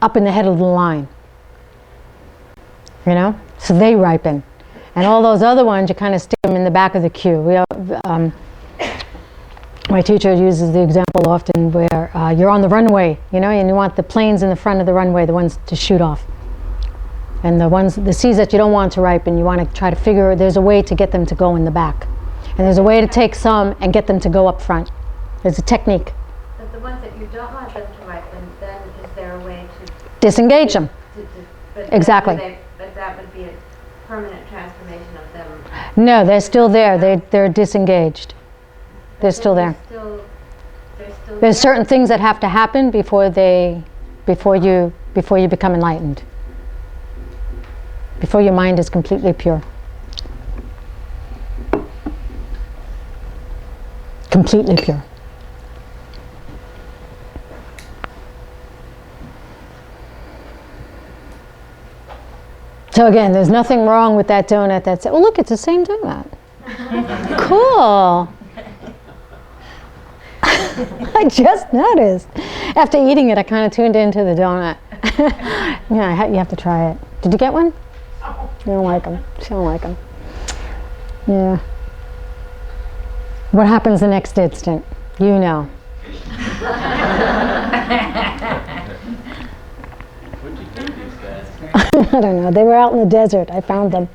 up in the head of the line. You know? So they ripen. And all those other ones, you kind of stick them in the back of the queue. My teacher uses the example often where you're on the runway, you know, and you want the planes in the front of the runway, the ones to shoot off. And the seeds that you don't want to ripen, you want to try to figure, there's a way to get them to go in the back. And there's a way to take some and get them to go up front. There's a technique. But the ones that you don't want them to ripen, then is there a way to disengage them? Exactly. But that would be a permanent transformation of them. No, they're still there. They're disengaged. They're still there. There's certain things that have to happen before you become enlightened. Before your mind is completely pure. Completely pure. So again, there's nothing wrong with that donut that's, oh look, it's the same donut. Cool. I just noticed. After eating it, I kind of tuned into the donut. Yeah, you have to try it. Did you get one? You don't like them. She don't like them. Yeah. What happens the next instant? You know. What'd you do these guys? I don't know. They were out in the desert. I found them.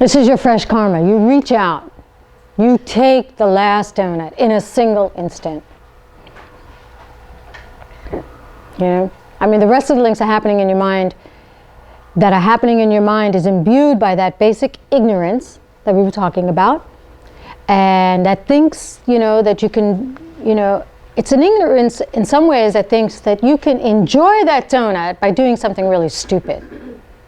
This is your fresh karma. You reach out. You take the last donut in a single instant. You know? I mean, the rest of the links are happening in your mind. That are happening in your mind is imbued by that basic ignorance that we were talking about. And that thinks, you know, that you can, you know, it's an ignorance in some ways that thinks that you can enjoy that donut by doing something really stupid.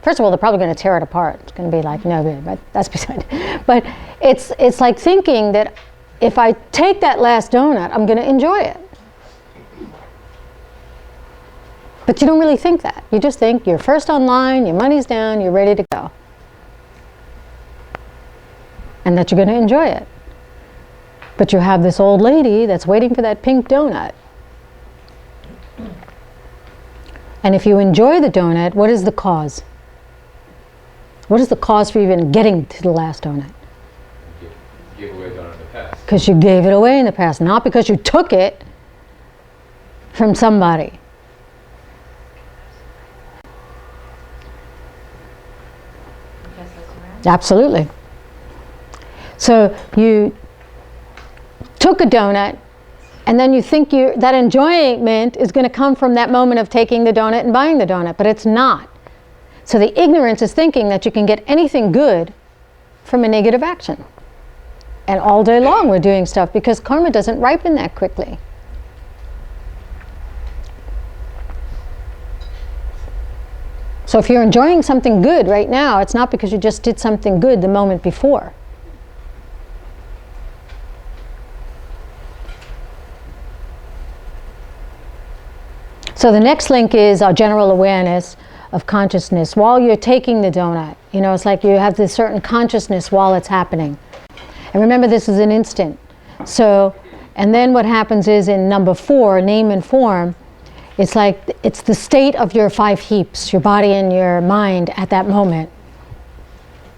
First of all, they're probably going to tear it apart. It's going to be like no good, but that's beside it. But it's like thinking that if I take that last donut, I'm going to enjoy it. But you don't really think that. You just think you're first online, your money's down, you're ready to go. And that you're going to enjoy it. But you have this old lady that's waiting for that pink donut. And if you enjoy the donut, what is the cause? What is the cause for even getting to the last donut? You gave away a donut in the past. Because you gave it away in the past, not because you took it from somebody. Absolutely. So you took a donut, and then you think that enjoyment is going to come from that moment of taking the donut and buying the donut, but it's not. So the ignorance is thinking that you can get anything good from a negative action. And all day long we're doing stuff because karma doesn't ripen that quickly. So if you're enjoying something good right now, it's not because you just did something good the moment before. So the next link is our general awareness of consciousness while you're taking the donut. You know, it's like you have this certain consciousness while it's happening. And remember, this is an instant. So, and then what happens is in number 4, name and form, it's like it's the state of your 5 heaps, your body and your mind at that moment.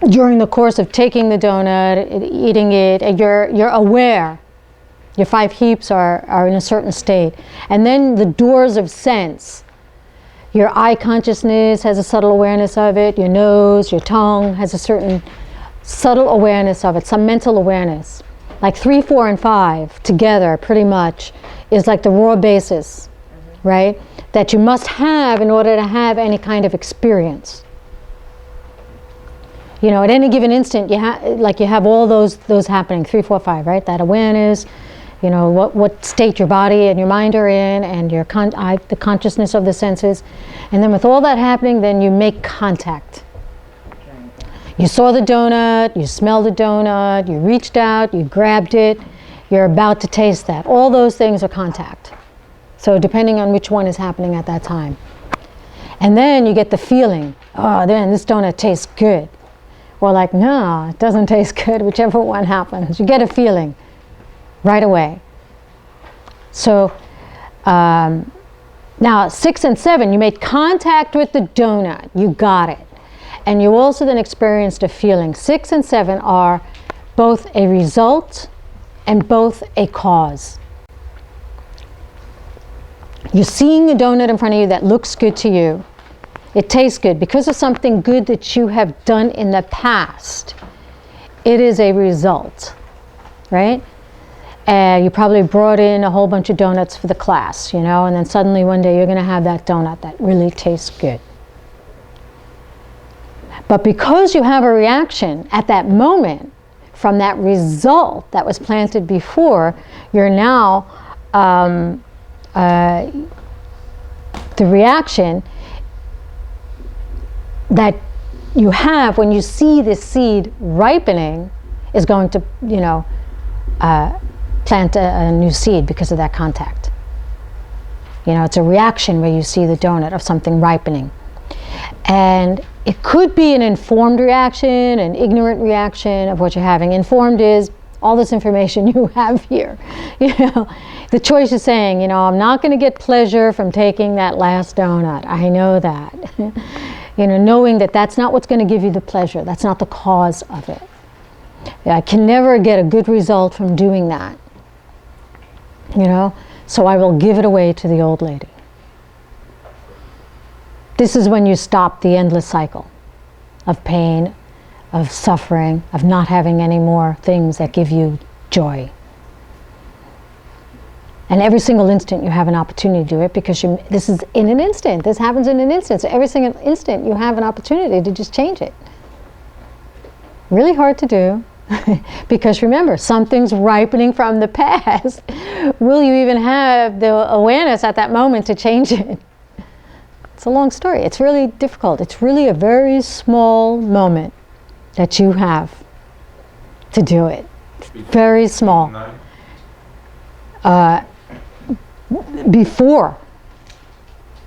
During the course of taking the donut, eating it, and you're aware. Your 5 heaps are in a certain state. And then the doors of sense. Your eye consciousness has a subtle awareness of it. Your nose, your tongue has a certain subtle awareness of it, some mental awareness. Like 3, 4, and 5 together pretty much is like the raw basis, right? That you must have in order to have any kind of experience. You know, at any given instant, you have all those happening, 3, 4, 5, right? That awareness, you know, what state your body and your mind are in, and your the consciousness of the senses. And then with all that happening, then you make contact. You saw the donut, you smelled the donut, you reached out, you grabbed it, you're about to taste that. All those things are contact. So depending on which one is happening at that time. And then you get the feeling, oh, then this donut tastes good. Or like, no, it doesn't taste good, whichever one happens. You get a feeling right away. So Now, 6 and 7, you made contact with the donut. You got it. And you also then experienced a feeling. 6 and 7 are both a result and both a cause. You're seeing a donut in front of you that looks good to you. It tastes good because of something good that you have done in the past. It is a result, right? You probably brought in a whole bunch of donuts for the class, you know, and then suddenly one day you're going to have that donut that really tastes good. But because you have a reaction at that moment from that result that was planted before, you're now, the reaction that you have when you see this seed ripening is going to, you know, plant a new seed because of that contact. You know, it's a reaction where you see the donut of something ripening. And it could be an informed reaction, an ignorant reaction of what you're having. Informed is all this information you have here. You know, the choice is saying, you know, I'm not going to get pleasure from taking that last donut. I know that. You know, knowing that that's not what's going to give you the pleasure. That's not the cause of it. I can never get a good result from doing that. You know, so I will give it away to the old lady. This is when you stop the endless cycle of pain, of suffering, of not having any more things that give you joy. And every single instant you have an opportunity to do it because this is in an instant. This happens in an instant. So every single instant you have an opportunity to just change it. Really hard to do because remember, something's ripening from the past. Will you even have the awareness at that moment to change it? It's a long story. It's really difficult. It's really a very small moment that you have to do it. Very small. Before.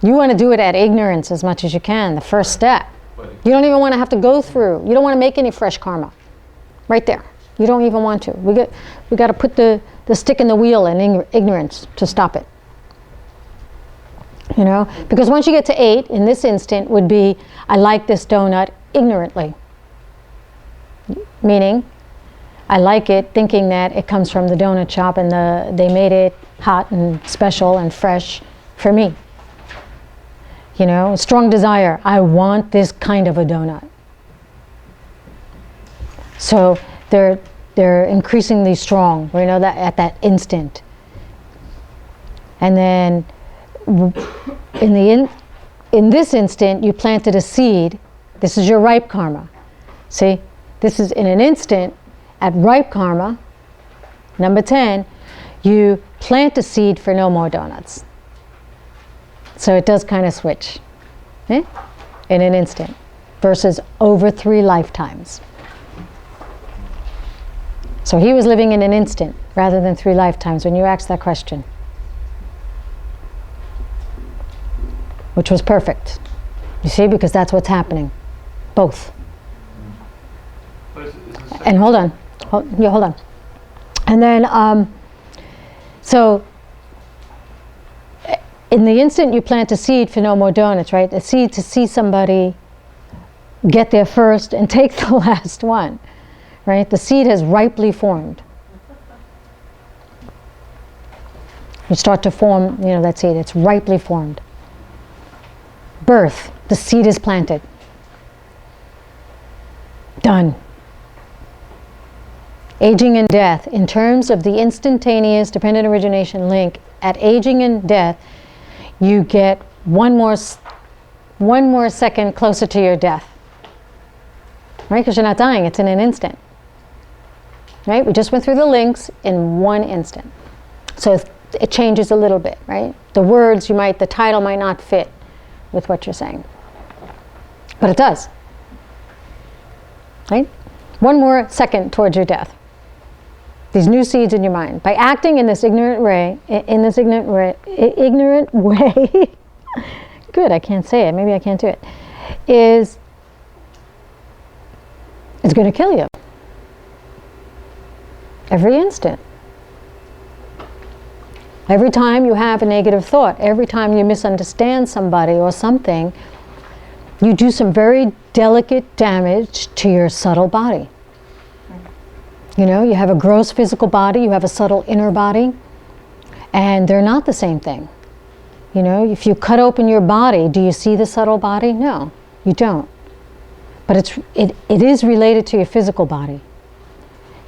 You want to do it at ignorance as much as you can, the first step. You don't even want to have to go through. You don't want to make any fresh karma. Right there. You don't even want to. We got to put the stick in the wheel in ignorance to stop it. You know, because once you get to 8, in this instant would be, I like this donut ignorantly. Meaning, I like it thinking that it comes from the donut shop and they made it hot and special and fresh for me. You know, strong desire. I want this kind of a donut. So they're increasingly strong, you know, that at that instant. And then in this instant, you planted a seed. This is your ripe karma. See, this is in an instant at ripe karma. Number 10, you plant a seed for no more donuts. So it does kind of switch, in an instant versus over 3 lifetimes. So he was living in an instant rather than 3 lifetimes when you asked that question. Which was perfect. You see, because that's what's happening. Both. And hold on. Hold on. And then, so, in the instant you plant a seed for no more donuts, right? A seed to see somebody get there first and take the last one, right? The seed has ripely formed. You start to form, you know, that seed. It's ripely formed. Birth, the seed is planted. Done. Aging and death, in terms of the instantaneous dependent origination link, at aging and death, you get one more second closer to your death. Right? Because you're not dying, it's in an instant. Right? We just went through the links in one instant. So it changes a little bit, right? The words, the title might not fit with what you're saying. But it does. Right? One more second towards your death. These new seeds in your mind. By acting in this ignorant way, good, I can't say it, maybe I can't do it, is going to kill you. Every instant. Every time you have a negative thought, every time you misunderstand somebody or something, you do some very delicate damage to your subtle body. You know, you have a gross physical body, you have a subtle inner body, and they're not the same thing. You know, if you cut open your body, do you see the subtle body? No, you don't. But it is related to your physical body.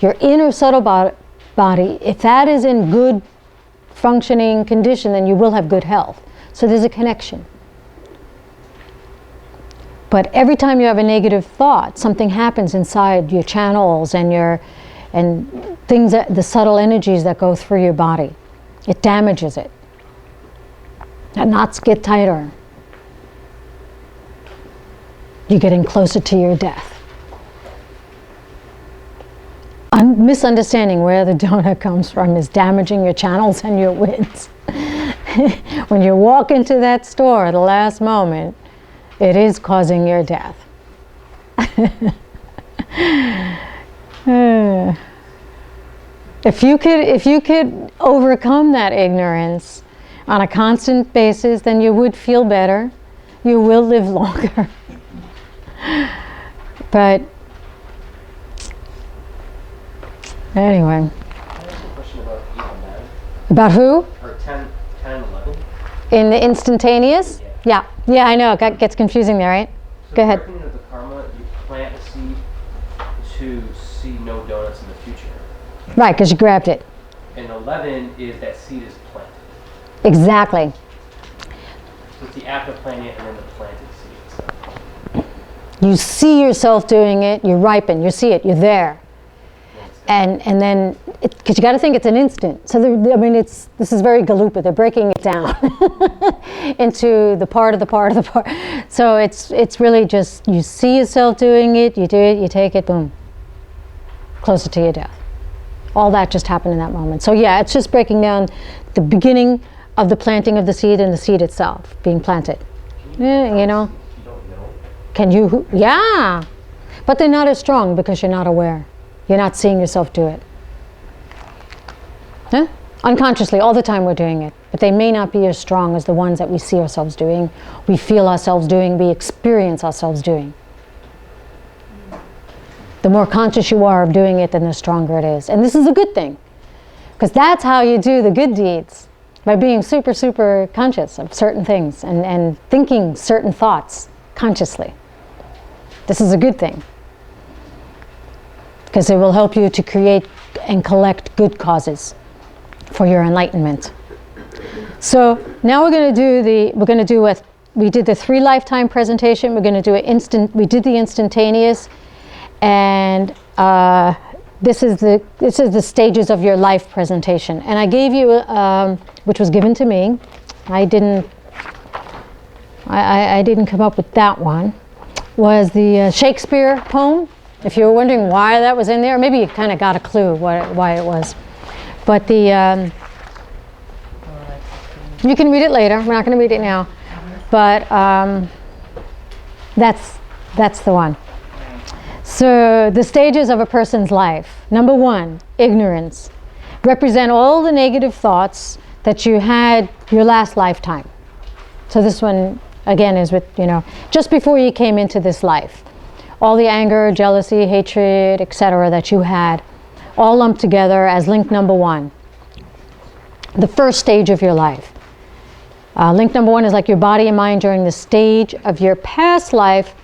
Your inner subtle body, if that is in good functioning condition, then you will have good health. So there's a connection. But every time you have a negative thought, something happens inside your channels and things that, the subtle energies that go through your body. It damages it. The knots get tighter. You're getting closer to your death. Misunderstanding where the donut comes from is damaging your channels and your winds. When you walk into that store at the last moment, it is causing your death. If you could overcome that ignorance on a constant basis, then you would feel better. You will live longer. But anyway. Can I ask a question about 8 and 9? About who? Or 10 and 11? In the instantaneous? Yeah. Yeah, I know. It gets confusing there, right? So Go ahead. Working with the karma, you plant a seed to see no donuts in the future. Right, because you grabbed it. And 11 is that seed is planted. Exactly. So it's the act of planting it and then the planted seed itself. You see yourself doing it, you ripen, you see it, you're there. And then, because you got to think it's an instant. So, this is very Galupa. They're breaking it down into the part of the part of the part. So it's really just, you see yourself doing it, you do it, you take it, boom. Closer to your death. All that just happened in that moment. So yeah, it's just breaking down the beginning of the planting of the seed and the seed itself being planted. Yeah, you know. You don't know. Can you? Yeah. But they're not as strong because you're not aware. You're not seeing yourself do it. Huh? Unconsciously, all the time we're doing it. But they may not be as strong as the ones that we see ourselves doing, we feel ourselves doing, we experience ourselves doing. The more conscious you are of doing it, then the stronger it is. And this is a good thing. Because that's how you do the good deeds. By being super, super conscious of certain things and thinking certain thoughts consciously. This is a good thing. Because it will help you to create and collect good causes for your enlightenment. So now we did the 3 lifetime presentation. We're going to do we did the instantaneous, and this is the stages of your life presentation. And I gave you, which was given to me. I didn't come up with that one. Was the Shakespeare poem. If you were wondering why that was in there, maybe you kind of got a clue why it was. But you can read it later. We're not going to read it now. But that's the one. So the stages of a person's life. Number 1, ignorance. Represent all the negative thoughts that you had your last lifetime. So this one, again, is with, just before you came into this life. All the anger, jealousy, hatred, etc. that you had, all lumped together as link number 1. The first stage of your life. Link number 1 is like your body and mind during the stage of your past life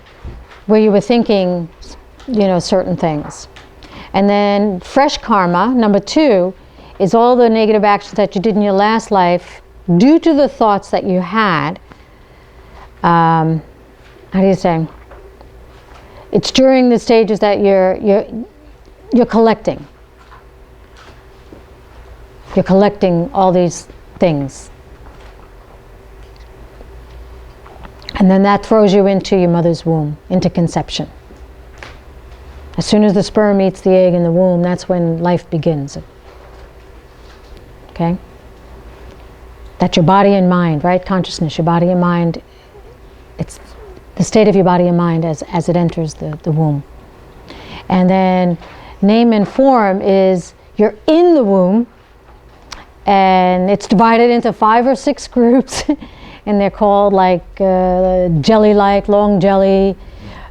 where you were thinking, certain things. And then fresh karma, number 2, is all the negative actions that you did in your last life due to the thoughts that you had. How do you say? It's during the stages that you're collecting. You're collecting all these things. And then that throws you into your mother's womb, into conception. As soon as the sperm meets the egg in the womb, that's when life begins. Okay? That's your body and mind, right? Consciousness, your body and mind. It's the state of your body and mind as it enters the womb. And then name and form is you're in the womb And it's divided into 5 or 6 groups, and they're called like jelly-like, long jelly,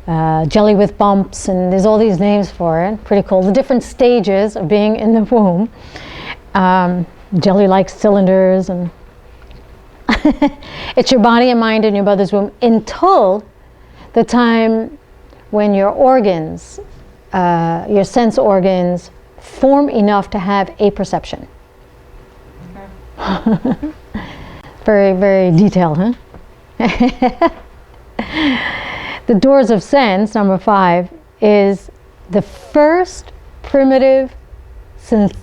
jelly with bumps, and there's all these names for it. Pretty cool. The different stages of being in the womb. Jelly-like cylinders, and it's your body and mind in your mother's womb until the time when your organs, your sense organs, form enough to have a perception. Very, very detailed, huh? The doors of sense, number 5, is the first primitive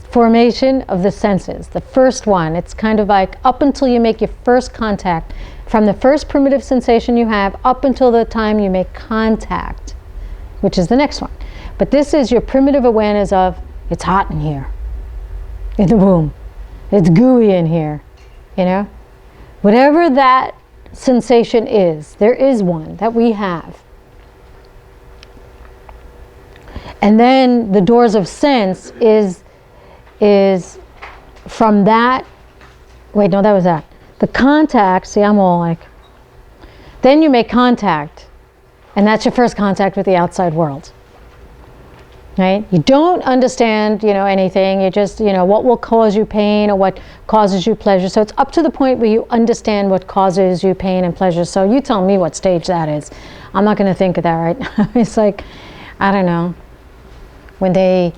formation of the senses. The first one. It's kind of like up until you make your first contact, from the first primitive sensation you have up until the time you make contact, which is the next one. But this is your primitive awareness of, it's hot in here, in the womb. It's gooey in here, you know? Whatever that sensation is, there is one that we have. And then the doors of sense is from that, wait, no, that was that. The contact, see, I'm all like, then you make contact, and that's your first contact with the outside world. Right? You don't understand, anything. You just, what will cause you pain or what causes you pleasure. So it's up to the point where you understand what causes you pain and pleasure. So you tell me what stage that is. I'm not going to think of that right now. It's like, I don't know, when they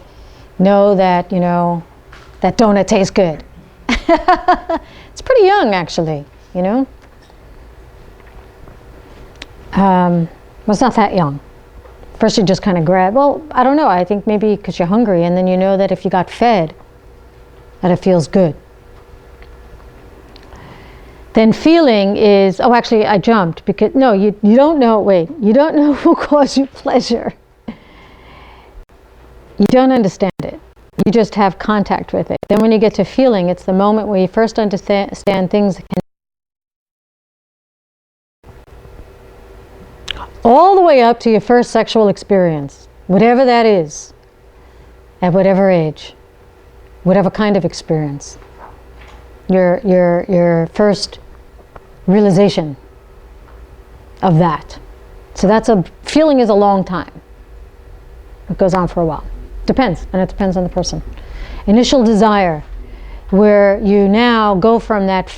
know that, that donut tastes good. It's pretty young, actually, Well, it's not that young. First you just kind of grab, well, I don't know, I think maybe because you're hungry, and then you know that if you got fed, that it feels good. Then feeling is, oh, actually I jumped, because, no, you don't know, wait, you don't know who caused you pleasure. You don't understand it. You just have contact with it. Then when you get to feeling, it's the moment where you first understand things that can all the way up to your first sexual experience, whatever that is, at whatever age, whatever kind of experience, your first realization of that. So that's feeling is a long time. It goes on for a while. Depends, and it depends on the person. Initial desire, where you now go from that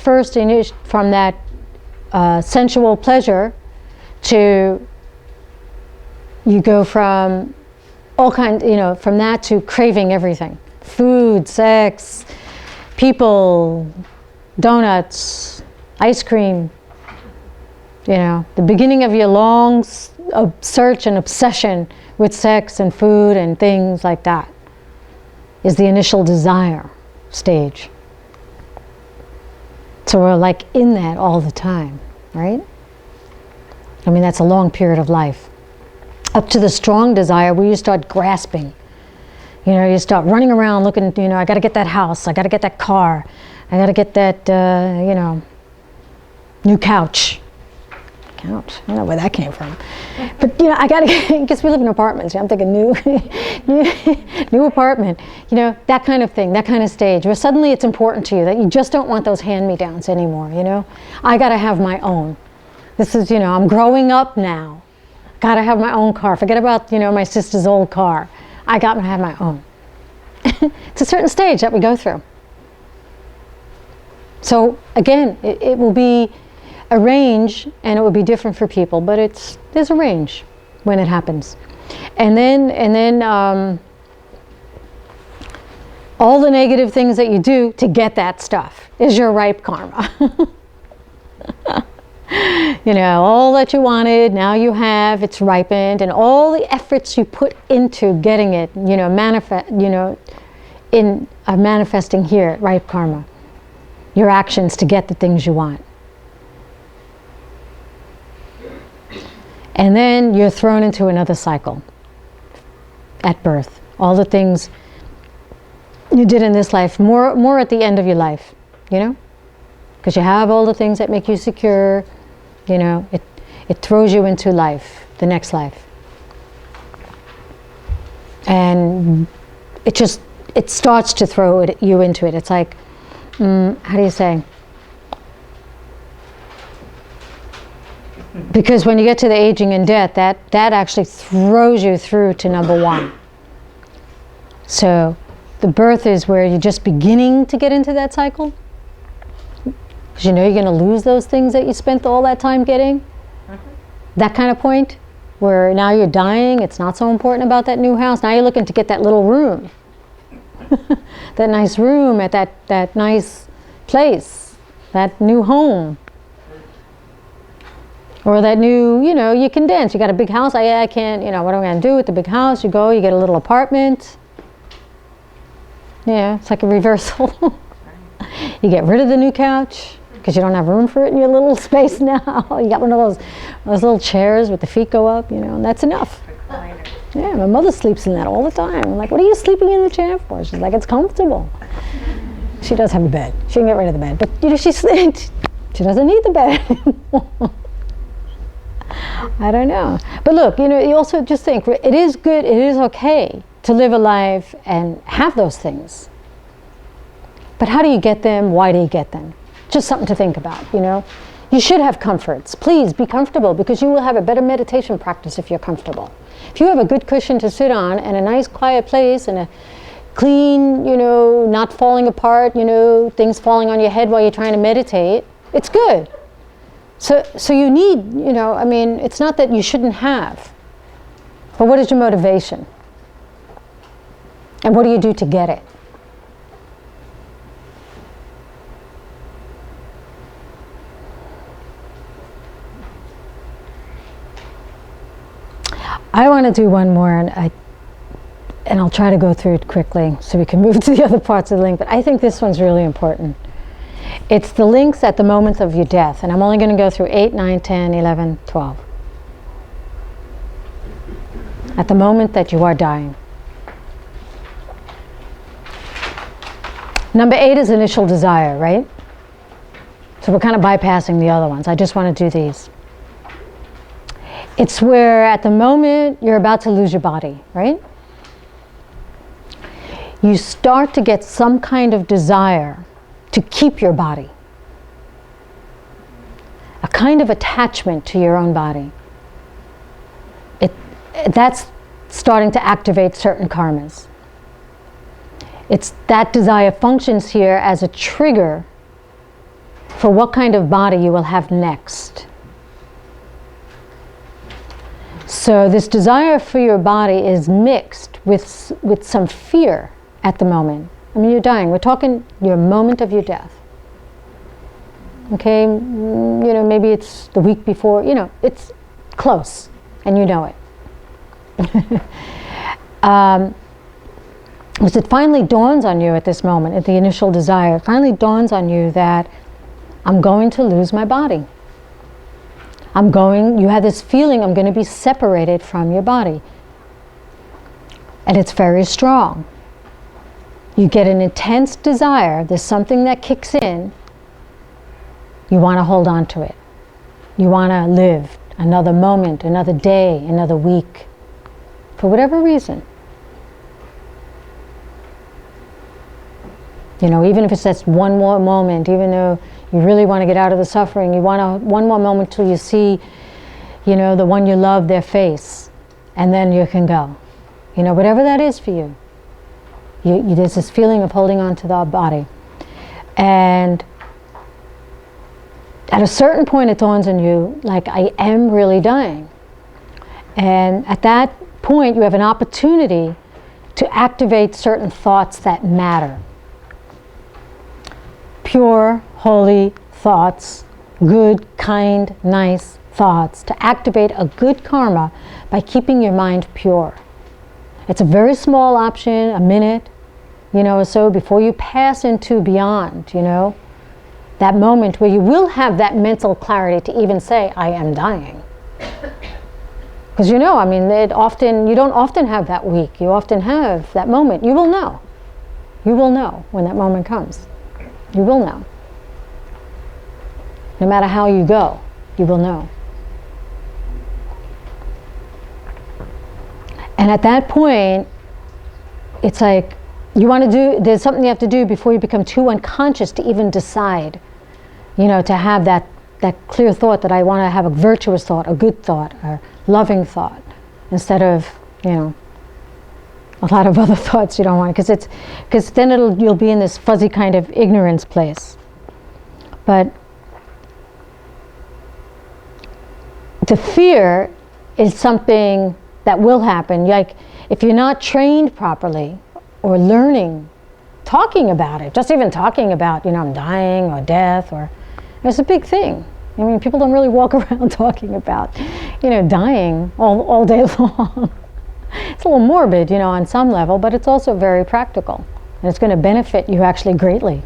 sensual pleasure to, you go from all kinds, from that to craving everything. Food, sex, people, donuts, ice cream. The beginning of your long search and obsession with sex and food and things like that is the initial desire stage. So we're like in that all the time, right? I mean, that's a long period of life. Up to the strong desire where you start grasping. You start running around looking, I got to get that house, I got to get that car, I got to get that, new couch. I don't know where that came from. But, I got to get, because we live in apartments. I'm thinking new apartment. That kind of thing, that kind of stage where suddenly it's important to you that you just don't want those hand-me-downs anymore, I got to have my own. This is, I'm growing up now. Got to have my own car. Forget about, my sister's old car. I got to have my own. It's a certain stage that we go through. So again, it will be a range, and it will be different for people, but there's a range when it happens. And then all the negative things that you do to get that stuff is your ripe karma. All that you wanted, now you have, it's ripened, and all the efforts you put into getting it, manifesting here, ripe karma. Your actions to get the things you want. And then you're thrown into another cycle at birth. All the things you did in this life, more at the end of your life, because you have all the things that make you secure. It throws you into life, the next life. And it starts to throw you into it. It's like, how do you say? Because when you get to the aging and death, that actually throws you through to number 1. So the birth is where you're just beginning to get into that cycle. Because you know you're going to lose those things that you spent all that time getting. That kind of point where now you're dying, it's not so important about that new house. Now you're looking to get that little room. That nice room at that nice place, that new home. Or that new, you can dance. You got a big house. I can't, what am I going to do with the big house? You go, you get a little apartment. Yeah, it's like a reversal. You get rid of the new couch because you don't have room for it in your little space now. You got one of those little chairs with the feet go up, and that's enough. Yeah, my mother sleeps in that all the time. I'm like, what are you sleeping in the chair for? She's like, it's comfortable. She does have a bed. She can get rid of the bed. But, she doesn't need the bed anymore. I don't know. But look, you also just think, it is good, it is okay to live a life and have those things. But how do you get them? Why do you get them? Just something to think about, You should have comforts. Please be comfortable, because you will have a better meditation practice if you're comfortable. If you have a good cushion to sit on and a nice quiet place and a clean, not falling apart, things falling on your head while you're trying to meditate, it's good. So you need, it's not that you shouldn't have, but what is your motivation? And what do you do to get it? I want to do one more, and I'll try to go through it quickly so we can move to the other parts of the link, but I think this one's really important. It's the links at the moment of your death, and I'm only going to go through 8, 9, 10, 11, 12. At the moment that you are dying. Number 8 is initial desire, right? So we're kind of bypassing the other ones. I just want to do these. It's where at the moment you're about to lose your body, right? You start to get some kind of desire to keep your body. A kind of attachment to your own body. That's starting to activate certain karmas. That desire functions here as a trigger for what kind of body you will have next. So this desire for your body is mixed with some fear at the moment. I mean, you're dying. We're talking your moment of your death. Okay, maybe it's the week before. It's close, and you know it. Because it finally dawns on you at this moment, at the initial desire, it finally dawns on you that I'm going to lose my body. You have this feeling I'm going to be separated from your body. And it's very strong. You get an intense desire, there's something that kicks in, you want to hold on to it. You want to live another moment, another day, another week, for whatever reason. Even if it's just one more moment, even though you really want to get out of the suffering, you want one more moment till you see, the one you love, their face, and then you can go. Whatever that is for you. There's this feeling of holding on to the body. And at a certain point it dawns on you, like, I am really dying. And at that point you have an opportunity to activate certain thoughts that matter. Pure, holy thoughts, good, kind, nice thoughts, to activate a good karma by keeping your mind pure. It's a very small option, a minute, or so, before you pass into beyond, that moment where you will have that mental clarity to even say, I am dying. Because you don't often have that week. You often have that moment. You will know. You will know when that moment comes. You will know. No matter how you go, you will know. And at that point, it's like you want to do, there's something you have to do before you become too unconscious to even decide, you know, to have that clear thought that I want to have a virtuous thought, a good thought, a loving thought, instead of, you know, a lot of other thoughts you don't want, because then you'll be in this fuzzy kind of ignorance place. But the fear is something that will happen. Like if you're not trained properly or learning, talking about it, just even talking about, you know, I'm dying or death, or it's a big thing. I mean, people don't really walk around talking about, you know, dying all day long. It's a little morbid, you know, on some level, but it's also very practical. And it's going to benefit you actually greatly.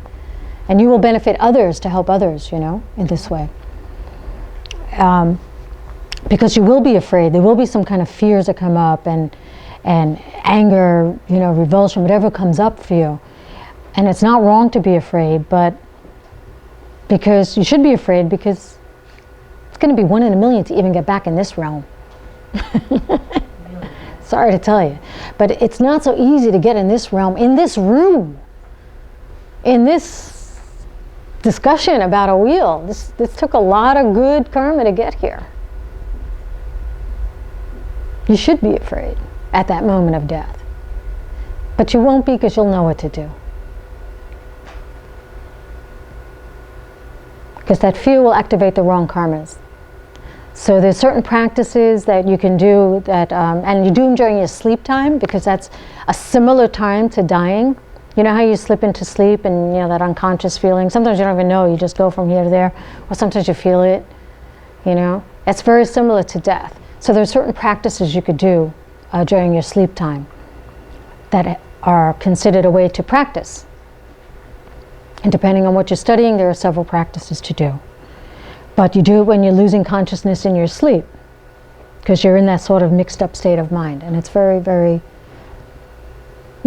And you will benefit others to help others, you know, in this way. Because you will be afraid. There will be some kind of fears that come up, and anger, you know, revulsion, whatever comes up for you. And it's not wrong to be afraid, but because you should be afraid, because it's going to be 1 in a million to even get back in this realm. Sorry to tell you, but it's not so easy to get in this realm, in this room, in this discussion about a wheel. This took a lot of good karma to get here. You should be afraid at that moment of death, but you won't be, because you'll know what to do. Because that fear will activate the wrong karmas. So there's certain practices that you can do that, and you do them during your sleep time, because that's a similar time to dying. You know how you slip into sleep and, you know, that unconscious feeling? Sometimes you don't even know, you just go from here to there, or sometimes you feel it, you know? It's very similar to death. So there's certain practices you could do during your sleep time that are considered a way to practice. And depending on what you're studying, there are several practices to do. But you do it when you're losing consciousness in your sleep, because you're in that sort of mixed up state of mind, and it's very, very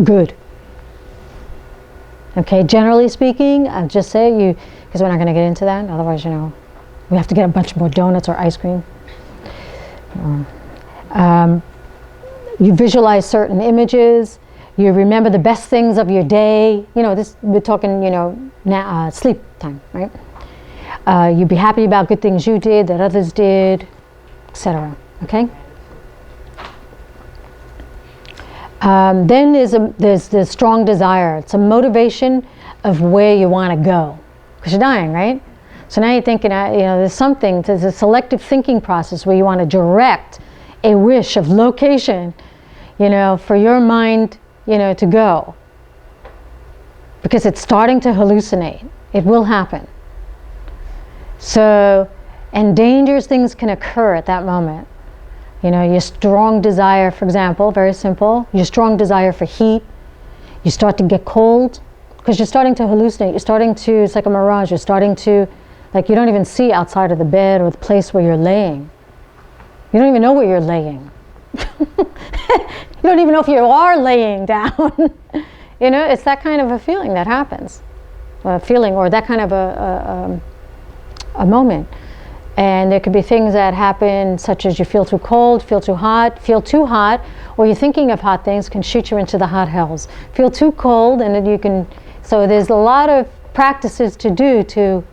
good. Okay, generally speaking, I'll just say you, because we're not going to get into that, otherwise, you know, we have to get a bunch more donuts or ice cream. You visualize certain images, you remember the best things of your day, you know, this, we're talking, you know, sleep time, right? You'd be happy about good things you did, that others did, etc. Okay? Then there's the strong desire. It's a motivation of where you want to go, because you're dying, right? So now you're thinking, you know, there's a selective thinking process where you want to direct a wish of location, you know, for your mind, you know, to go, because it's starting to hallucinate. It will happen. So, and dangerous things can occur at that moment. You know, your strong desire, for example, very simple, your strong desire for heat, you start to get cold, because you're starting to hallucinate, you're starting to, it's like a mirage, you're starting to, like, you don't even see outside of the bed or the place where you're laying. You don't even know where you're laying. You don't even know if you are laying down. You know, it's that kind of a feeling that happens. A feeling, or that kind of a moment. And there could be things that happen, such as you feel too cold, feel too hot, or you're thinking of hot things can shoot you into the hot hells. Feel too cold, and then you can, so there's a lot of practices to do to,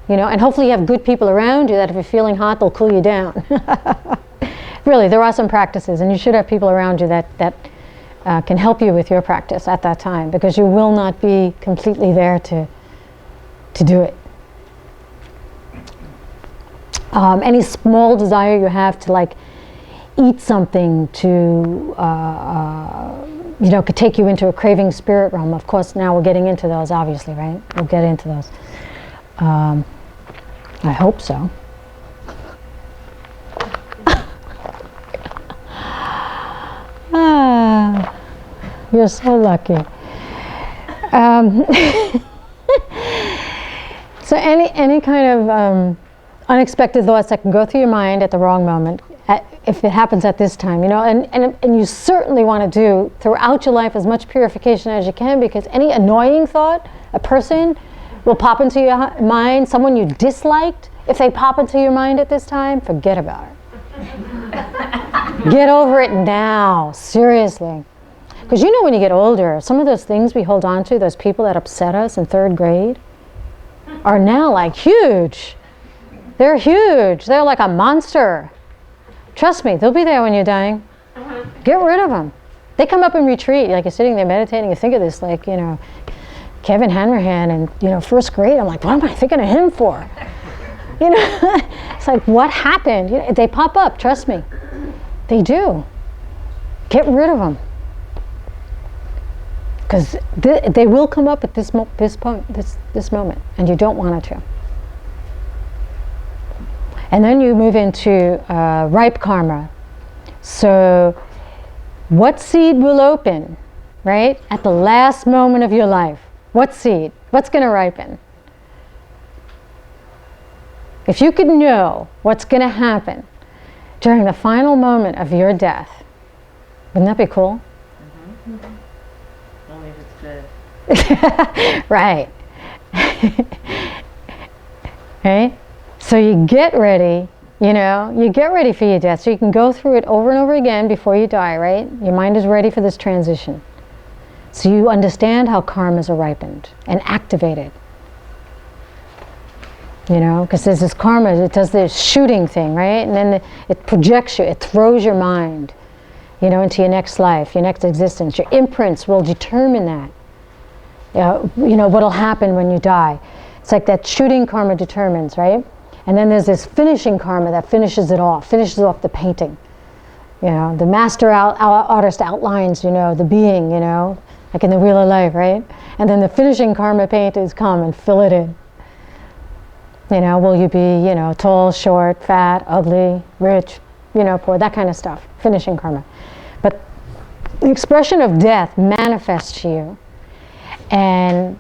you know, and hopefully you have good people around you that if you're feeling hot, they'll cool you down. Really, there are some practices, and you should have people around you that can help you with your practice at that time, because you will not be completely there to do it. Any small desire you have to, like, eat something to, you know, could take you into a craving spirit realm. Of course, now we're getting into those, obviously, right? We'll get into those. I hope so. You're so lucky. So any kind of unexpected thoughts that can go through your mind at the wrong moment, if it happens at this time, you know, and you certainly want to do throughout your life as much purification as you can, because any annoying thought, a person will pop into your mind, someone you disliked, if they pop into your mind at this time, forget about it. Get over it now, seriously. Because you know when you get older, some of those things we hold on to, those people that upset us in 3rd grade, are now like huge. They're huge. They're like a monster. Trust me, they'll be there when you're dying. Get rid of them. They come up and retreat. Like you're sitting there meditating, you think of this, like, you know, Kevin Hanrahan in, you know, 1st grade. I'm like, what am I thinking of him for? You know, it's like, what happened? You know, they pop up, trust me. They do. Get rid of them. Because they will come up at this moment, and you don't want it to. And then you move into ripe karma. So what seed will open, right, at the last moment of your life? What seed? What's going to ripen? If you could know what's going to happen during the final moment of your death, wouldn't that be cool? Only if it's good. Right. Right? So you get ready, you know, you get ready for your death. So you can go through it over and over again before you die, right? Your mind is ready for this transition. So you understand how karmas are ripened and activated. You know, because there's this karma, it does this shooting thing, right? And then it projects you, it throws your mind, you know, into your next life, your next existence. Your imprints will determine that. You know, what'll happen when you die. It's like that shooting karma determines, right? And then there's this finishing karma that finishes it off, finishes off the painting. You know, the master artist outlines, you know, the being, you know, like in the Wheel of Life, right? And then the finishing karma painters come and fill it in. You know, will you be, you know, tall, short, fat, ugly, rich, you know, poor, that kind of stuff, finishing karma. But the expression of death manifests to you, and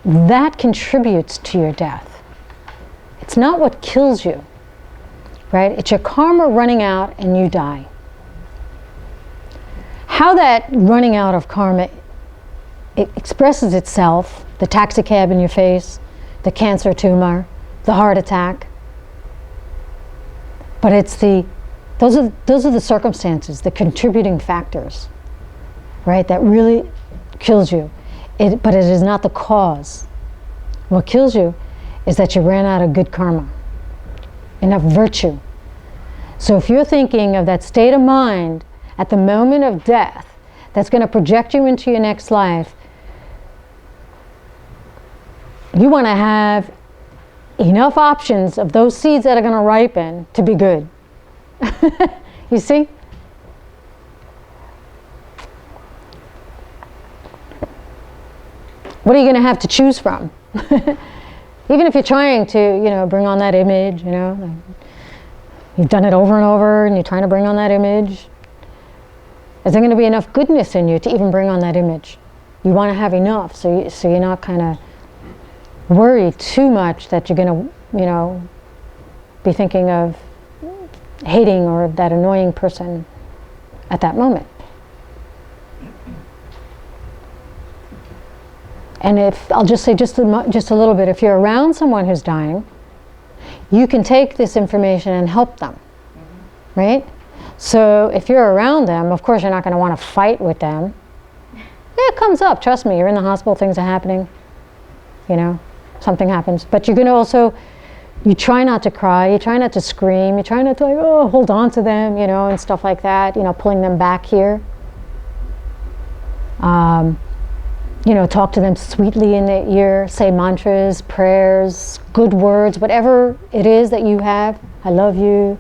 that contributes to your death. It's not what kills you, right? It's your karma running out and you die. How that running out of karma, it expresses itself, the taxi cab in your face, the cancer tumor, the heart attack. But it's those are the circumstances, the contributing factors, right? That really kills you. But it is not the cause. What kills you is that you ran out of good karma, enough virtue. So if you're thinking of that state of mind at the moment of death that's going to project you into your next life, you want to have enough options of those seeds that are going to ripen to be good. You see? What are you going to have to choose from? Even if you're trying to, you know, bring on that image, you know, like you've done it over and over and you're trying to bring on that image. Is there going to be enough goodness in you to even bring on that image? You want to have enough, so you're not kind of worried too much that you're going to, you know, be thinking of hating or that annoying person at that moment. And if, I'll just say just a little bit, if you're around someone who's dying, you can take this information and help them, right? So if you're around them, of course you're not going to want to fight with them. It comes up, trust me, you're in the hospital, things are happening, you know, something happens. But you're going to also, you try not to cry, you try not to scream, you try not to like, oh, hold on to them, you know, and stuff like that, you know, pulling them back here. You know, talk to them sweetly in their ear, say mantras, prayers, good words, whatever it is that you have. I love you.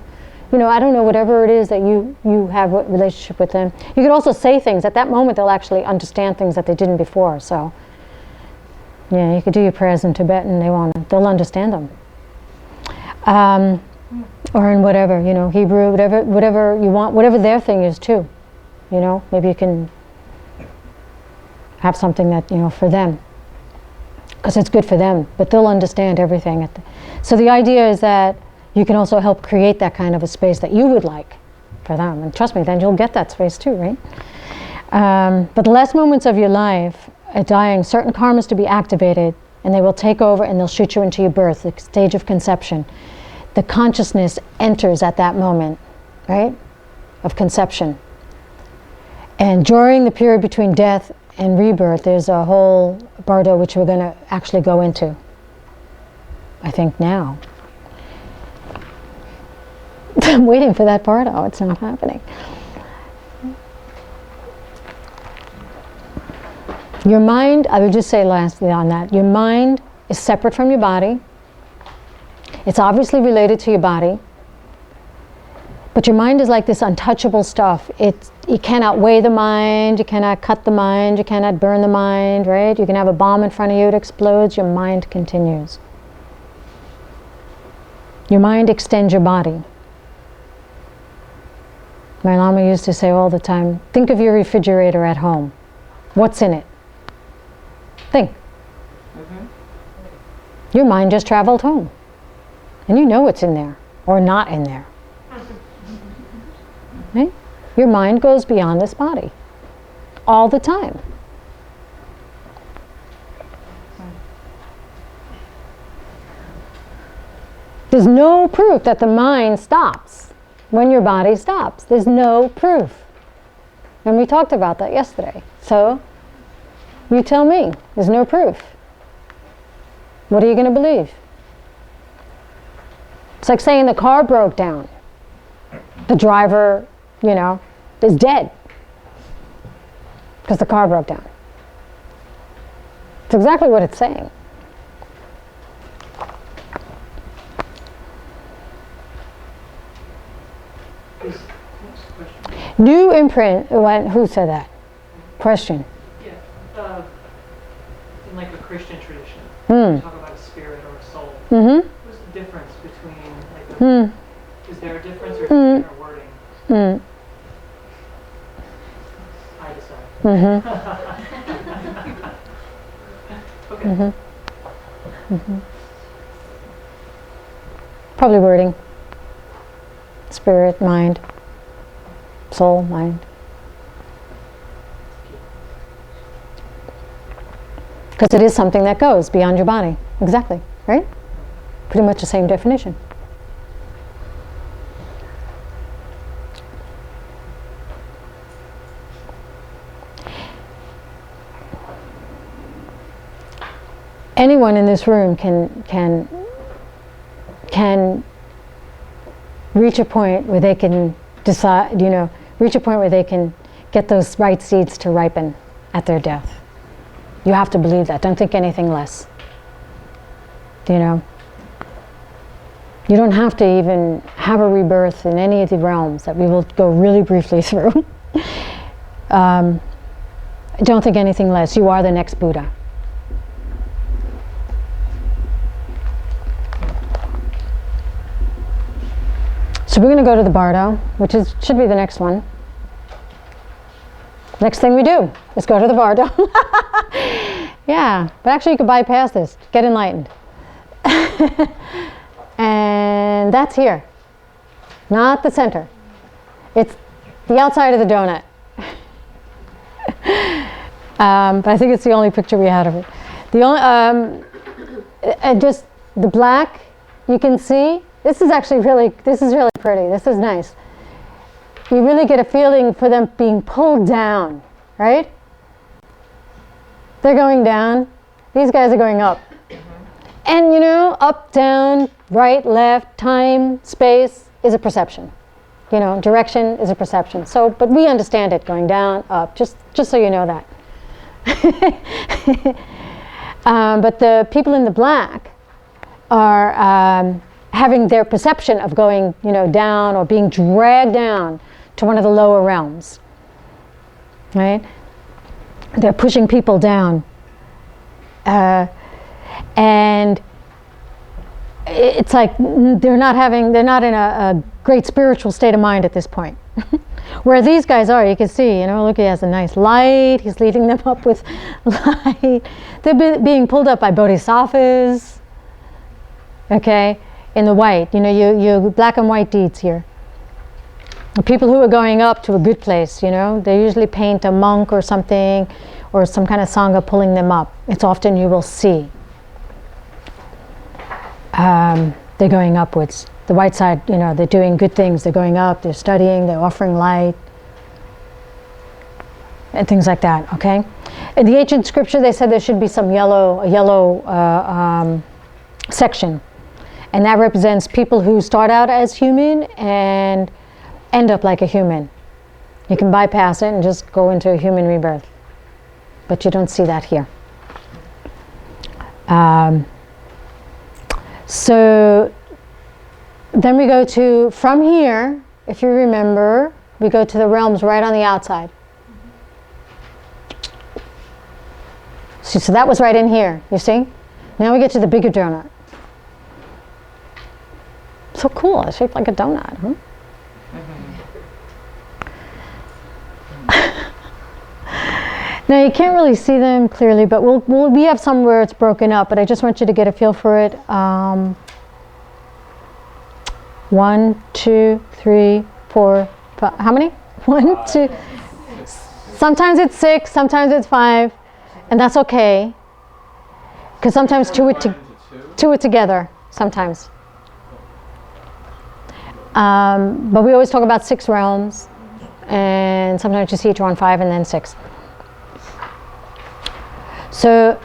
You know, I don't know, whatever it is that you have a relationship with them. You can also say things. At that moment, they'll actually understand things that they didn't before. So, yeah, you could do your prayers in Tibetan. They'll understand them. Or in whatever, you know, Hebrew, whatever you want, whatever their thing is too. You know, maybe you can have something that, you know, for them, because it's good for them, but they'll understand everything. So the idea is that you can also help create that kind of a space that you would like for them. And trust me, then you'll get that space too, right? But the last moments of your life, at dying, certain karmas to be activated, and they will take over and they'll shoot you into your birth, the stage of conception. The consciousness enters at that moment, right, of conception. And And during the period between death and rebirth, there's a whole bardo which we're going to actually go into, I think now. I'm waiting for that bardo, it's not happening. Your mind, I would just say lastly on that, your mind is separate from your body. It's obviously related to your body. But your mind is like this untouchable stuff. You cannot weigh the mind, you cannot cut the mind, you cannot burn the mind, right? You can have a bomb in front of you, it explodes, your mind continues. Your mind extends your body. My Lama used to say all the time, think of your refrigerator at home. What's in it? Think. Your mind just traveled home. And you know what's in there, or not in there. Right? Your mind goes beyond this body. All the time. There's no proof that the mind stops when your body stops. There's no proof. And we talked about that yesterday. So, you tell me, there's no proof. What are you going to believe? It's like saying the car broke down. The driver, is dead because the car broke down. It's exactly what it's saying. New imprint, who said that? Question. Yeah. In like a Christian tradition, we talk about a spirit or a soul. What's the difference between like is there a difference or different wording? I decide. Okay. Probably wording. Spirit, mind, soul, mind. Because it is something that goes beyond your body. Exactly, right? Pretty much the same definition. Anyone in this room can reach a point where they can decide, reach a point where they can get those right seeds to ripen at their death. You have to believe that. Don't think anything less. You don't have to even have a rebirth in any of the realms that we will go really briefly through. Don't think anything less. You are the next Buddha. So we're going to go to the bardo, which should be the next one. Next thing we do is go to the bardo. Yeah, but actually you could bypass this. Get enlightened. And that's here, not the center. It's the outside of the donut. But I think it's the only picture we had of it. The only, and just the black, you can see. This is really pretty. This is nice. You really get a feeling for them being pulled down, right? They're going down. These guys are going up. And up, down, right, left, time, space is a perception. Direction is a perception. So, but we understand it going down, up, just so you know that. But the people in the black are having their perception of going, down or being dragged down to one of the lower realms, right? They're pushing people down, and it's like they're not in a great spiritual state of mind at this point. Where these guys are, you can see, look, he has a nice light. He's leading them up with light. They're being pulled up by bodhisattvas. Okay. In the white, you black and white deeds here. The people who are going up to a good place, they usually paint a monk or something, or some kind of sangha pulling them up. It's often you will see. They're going upwards. The white side, they're doing good things. They're going up, they're studying, they're offering light. and things like that, okay? In the ancient scripture, they said there should be some yellow section. And that represents people who start out as human and end up like a human. You can bypass it and just go into a human rebirth. But you don't see that here. So then we go to, from here, if you remember, we go to the realms right on the outside. So that was right in here, you see? Now we get to the bigger donut. So cool, it's shaped like a donut, huh? Now you can't really see them clearly, but we have some where it's broken up, but I just want you to get a feel for it. 1, 2, 3, 4, 5. How many? 1, 2. Sometimes it's 6, sometimes it's 5, and that's okay. Because sometimes two are together, sometimes. But we always talk about 6 realms, and sometimes you see each one 5 and then 6. So,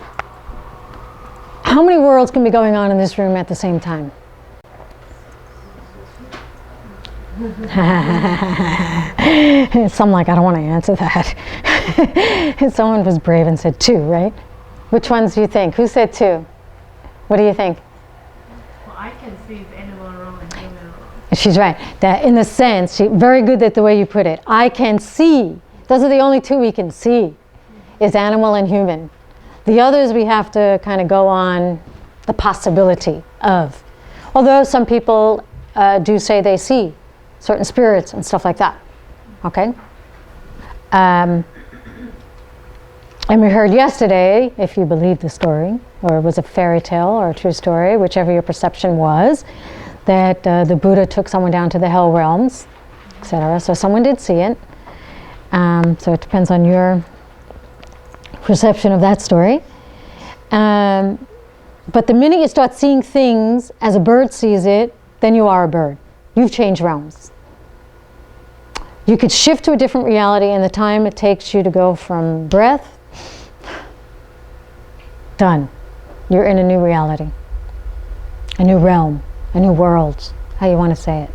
how many worlds can be going on in this room at the same time? Some like, I don't want to answer that. Someone was brave and said 2, right? Which ones do you think? Who said 2? What do you think? Well, I can see the animal realm and human realm. She's right. That in the sense, very good at the way you put it. I can see. Those are the only 2 we can see, is animal and human. The others we have to kind of go on the possibility of. Although some people do say they see certain spirits and stuff like that. Okay? And we heard yesterday, if you believe the story, or it was a fairy tale or a true story, whichever your perception was, that the Buddha took someone down to the hell realms, etc. So someone did see it. So it depends on your perception of that story. But the minute you start seeing things as a bird sees it, then you are a bird. You've changed realms. You could shift to a different reality in the time it takes you to go from breath, done. You're in a new reality, a new realm, a new world, how you want to say it.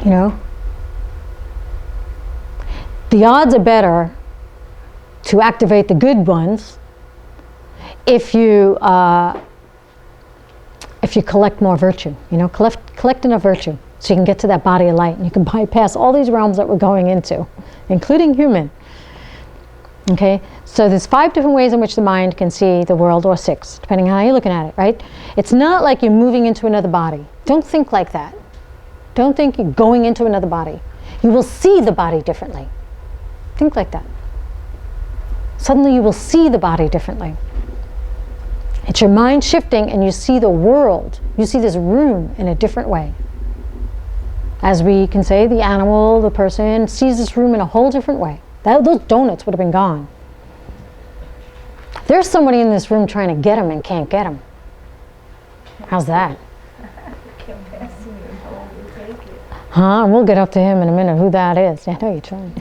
You know? The odds are better to activate the good ones if you collect more virtue. You know, collect enough virtue so you can get to that body of light and you can bypass all these realms that we're going into, including human. Okay, so there's 5 different ways in which the mind can see the world, or 6, depending on how you're looking at it, right? It's not like you're moving into another body. Don't think like that. Don't think you're going into another body. You will see the body differently. Think like that. Suddenly you will see the body differently. It's your mind shifting and you see the world, you see this room in a different way. As we can say, the animal, the person sees this room in a whole different way. Those donuts would have been gone. There's somebody in this room trying to get them and can't get them. How's that? Huh? And we'll get up to him in a minute, who that is. I know you're trying.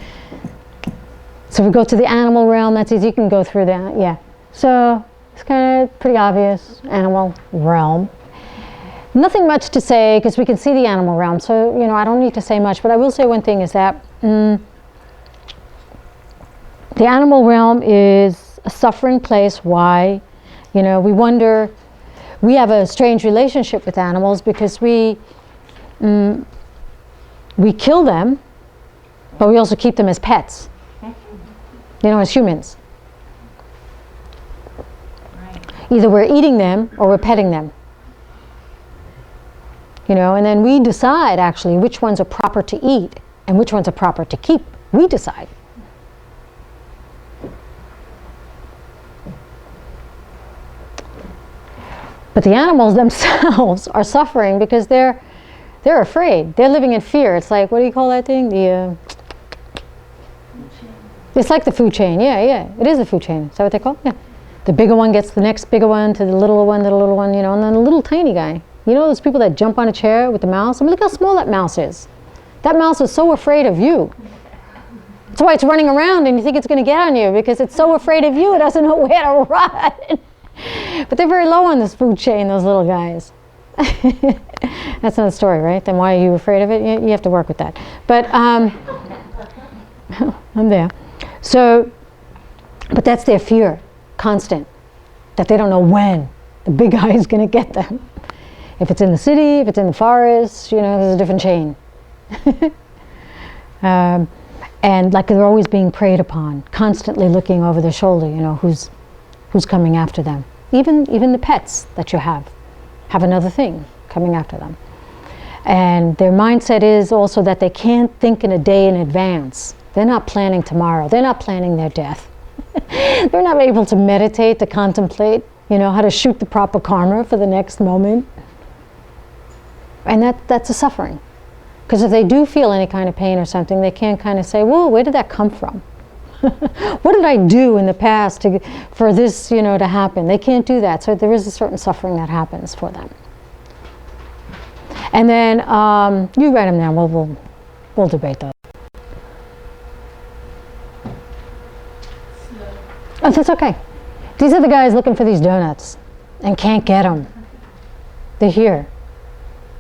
So we go to the animal realm, that's easy, you can go through that, yeah. So it's kind of pretty obvious, animal realm. Nothing much to say, because we can see the animal realm, so, you know, I don't need to say much, but I will say one thing is that the animal realm is a suffering place. Why? You know, we wonder, we have a strange relationship with animals because we kill them, but we also keep them as pets. You know, as humans. Right. Either we're eating them or we're petting them. You know, and then we decide actually which ones are proper to eat and which ones are proper to keep. We decide. But the animals themselves are suffering because they're afraid. They're living in fear. It's like, what do you call that thing? It's like the food chain. Yeah. It is the food chain. Is that what they call it? Yeah. The bigger one gets the next bigger one to the little one, you know, and then the little tiny guy. You know those people that jump on a chair with the mouse? I mean, look how small that mouse is. That mouse is so afraid of you. That's why it's running around and you think it's going to get on you because it's so afraid of you, it doesn't know where to run. But they're very low on this food chain, those little guys. That's not a story, right? Then why are you afraid of it? You have to work with that. But I'm there. So, but that's their fear, constant, that they don't know when the big guy is going to get them. If it's in the city, if it's in the forest, you know, there's a different chain. And like they're always being preyed upon, constantly looking over their shoulder, you know, who's coming after them. Even the pets that you have another thing coming after them. And their mindset is also that they can't think in a day in advance. They're not planning tomorrow. They're not planning their death. They're not able to meditate, to contemplate, you know, how to shoot the proper karma for the next moment. And that's a suffering. Because if they do feel any kind of pain or something, they can't kind of say, whoa, where did that come from? What did I do in the past for this, you know, to happen? They can't do that. So there is a certain suffering that happens for them. And then you write them down. We'll debate those. Oh, that's okay. These are the guys looking for these donuts and can't get them. They're here,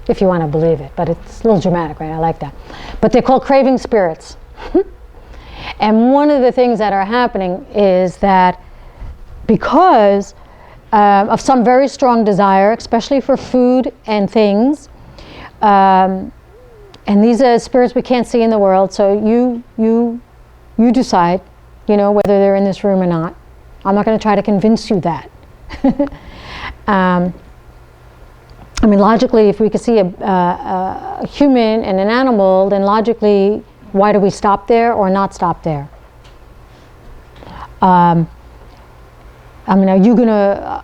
if you want to believe it. But it's a little dramatic, right? I like that. But they're called craving spirits. And one of the things that are happening is that because of some very strong desire, especially for food and things, and these are spirits we can't see in the world, so you decide, you know, whether they're in this room or not. I'm not going to try to convince you that. I mean, logically, if we could see a human and an animal, then logically, why do we stop there or not stop there? I mean, are you going to,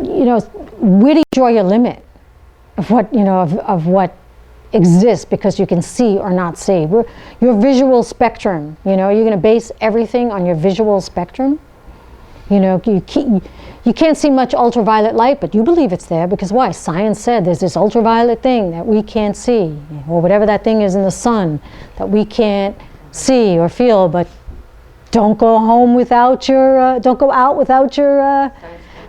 you know, where do you draw your limit of what, you know, of what exists because you can see or not see? Your visual spectrum, you know, are you going to base everything on your visual spectrum? You know, you can't see much ultraviolet light, but you believe it's there because why? Science said there's this ultraviolet thing that we can't see, or whatever that thing is in the sun that we can't see or feel. But don't go home without your, don't go out without your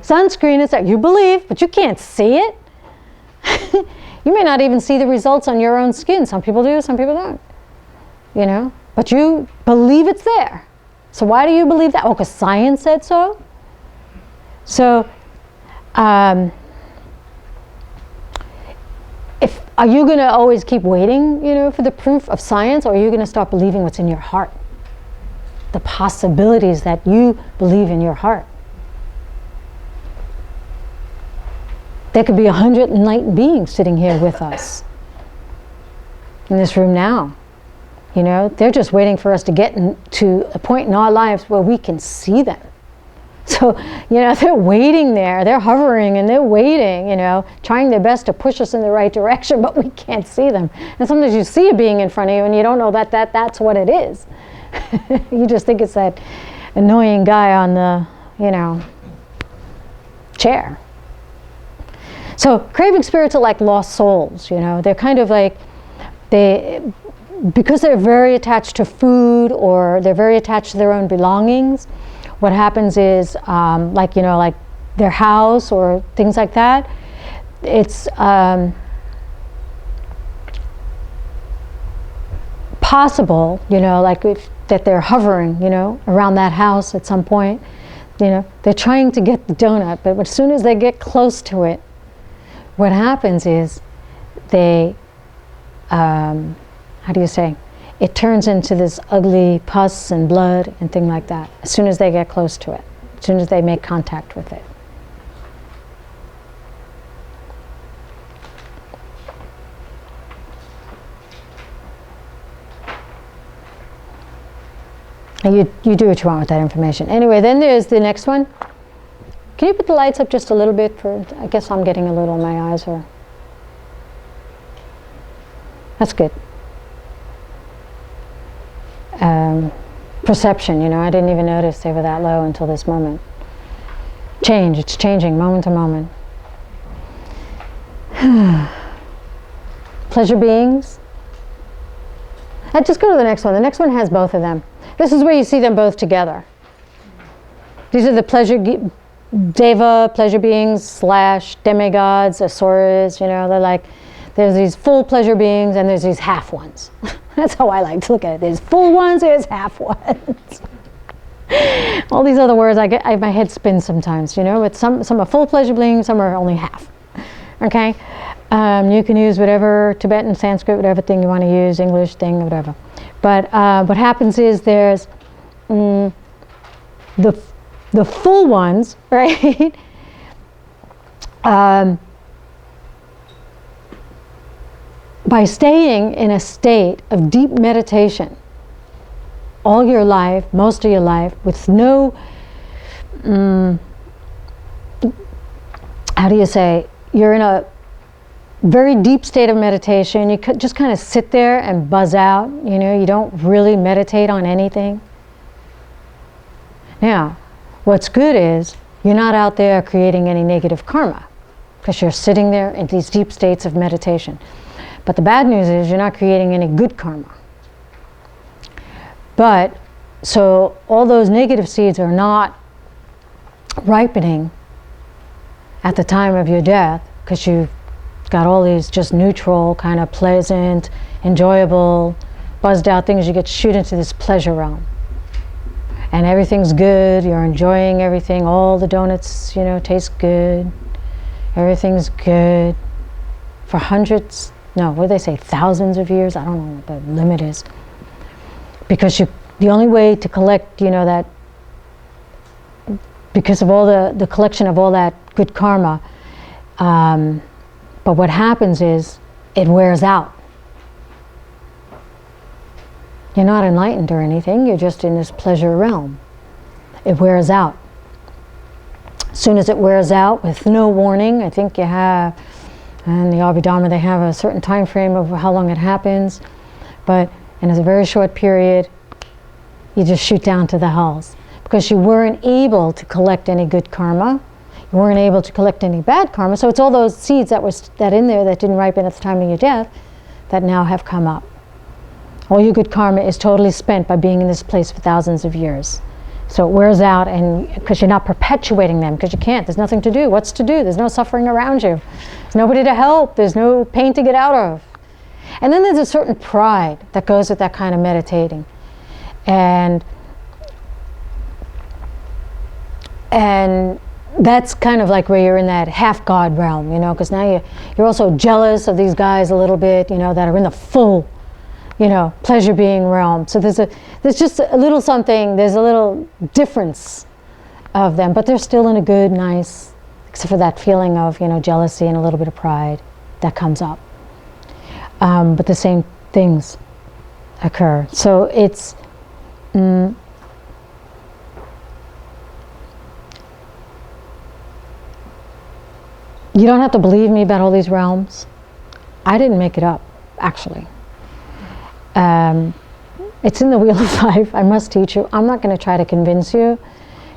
sunscreen. It's like you believe, but you can't see it. You may not even see the results on your own skin. Some people do, some people don't. You know, but you believe it's there. So why do you believe that? Oh, because science said so? So, are you going to always keep waiting, you know, for the proof of science, or are you going to start believing what's in your heart? The possibilities that you believe in your heart. There could be 100 enlightened beings sitting here with us in this room now. You know, they're just waiting for us to get to a point in our lives where we can see them. So, you know, they're waiting there, they're hovering and they're waiting, you know, trying their best to push us in the right direction, but we can't see them. And sometimes you see a being in front of you and you don't know that's what it is. You just think it's that annoying guy on the, you know, chair. So craving spirits are like lost souls, you know. They're kind of like, because they're very attached to food or they're very attached to their own belongings, what happens is, like, you know, like their house or things like that, it's possible, you know, like that they're hovering, you know, around that house at some point. You know, they're trying to get the donut, but as soon as they get close to it, what happens is they, how do you say, it turns into this ugly pus and blood and thing like that as soon as they get close to it, as soon as they make contact with it. And you do what you want with that information. Anyway, then there's the next one. Can you put the lights up just a little bit? I guess I'm getting a little, my eyes are. That's good. Perception, you know, I didn't even notice they were that low until this moment. Change, it's changing moment to moment. Pleasure beings. Just go to the next one. The next one has both of them. This is where you see them both together. These are the deva, pleasure beings / demigods, asuras. They're like, there's these full pleasure beings and there's these half ones. That's how I like to look at it. There's full ones, there's half ones. All these other words, my head spins sometimes, but some are full pleasure beings, some are only half. Okay? You can use whatever Tibetan, Sanskrit, whatever thing you want to use, English thing, whatever. But what happens is there's the full ones, right? By staying in a state of deep meditation all your life, most of your life, with no, how do you say, you're in a very deep state of meditation. You could just kind of sit there and buzz out, you don't really meditate on anything. Now, what's good is you're not out there creating any negative karma because you're sitting there in these deep states of meditation. But the bad news is you're not creating any good karma. But, so all those negative seeds are not ripening at the time of your death because you've got all these just neutral, kind of pleasant, enjoyable, buzzed out things. You get shoot into this pleasure realm. And everything's good, you're enjoying everything, all the donuts, taste good. Everything's good for hundreds, no, what do they say, thousands of years? I don't know what the limit is. Because the only way to collect, that, because of all the collection of all that good karma, but what happens is it wears out. You're not enlightened or anything, you're just in this pleasure realm. It wears out. As soon as it wears out, with no warning, I think you have, and the Abhidharma, they have a certain time frame of how long it happens, but in a very short period, you just shoot down to the hells. Because you weren't able to collect any good karma, you weren't able to collect any bad karma, so it's all those seeds that in there that didn't ripen at the time of your death that now have come up. All your good karma is totally spent by being in this place for thousands of years. So it wears out, and because you're not perpetuating them, because you can't, there's nothing to do. What's to do? There's no suffering around you. There's nobody to help. There's no pain to get out of. And then there's a certain pride that goes with that kind of meditating. And that's kind of like where you're in that half-God realm, because now you're also jealous of these guys a little bit, that are in the full, pleasure being realm. So there's just a little something, there's a little difference of them, but they're still in a good, nice, except for that feeling of, jealousy and a little bit of pride that comes up. But the same things occur. So it's, you don't have to believe me about all these realms. I didn't make it up, actually. It's in the Wheel of Life. I must teach you. I'm not going to try to convince you.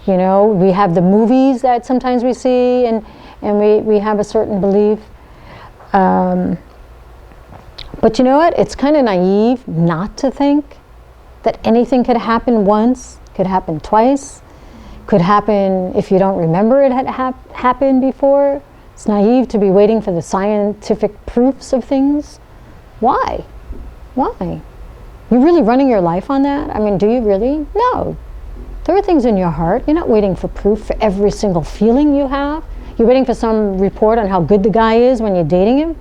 We have the movies that sometimes we see, and we have a certain belief. But you know what? It's kind of naive not to think that anything could happen once, could happen twice, could happen if you don't remember it had happened before. It's naive to be waiting for the scientific proofs of things. Why? Why? You're really running your life on that? I mean, do you really? No. There are things in your heart. You're not waiting for proof for every single feeling you have. You're waiting for some report on how good the guy is when you're dating him?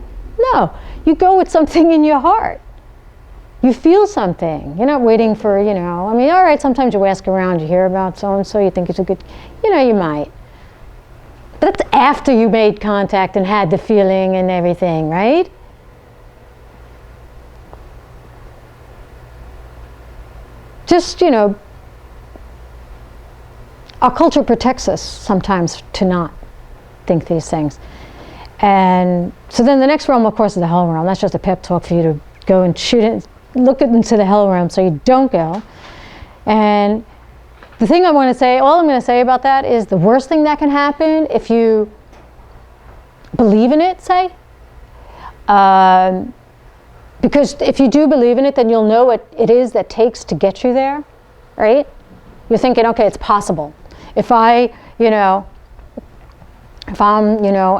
No. You go with something in your heart. You feel something. You're not waiting for, all right, sometimes you ask around, you hear about so-and-so, you think it's a good, you might. But that's after you made contact and had the feeling and everything, right? Just, our culture protects us sometimes to not think these things. And so then the next realm, of course, is the hell realm. That's just a pep talk for you to go and look into the hell realm so you don't go. And the thing I want to say, all I'm going to say about that is the worst thing that can happen if you believe in it, say, Because if you do believe in it, then you'll know what it is that takes to get you there, right? You're thinking, okay, it's possible. If I'm,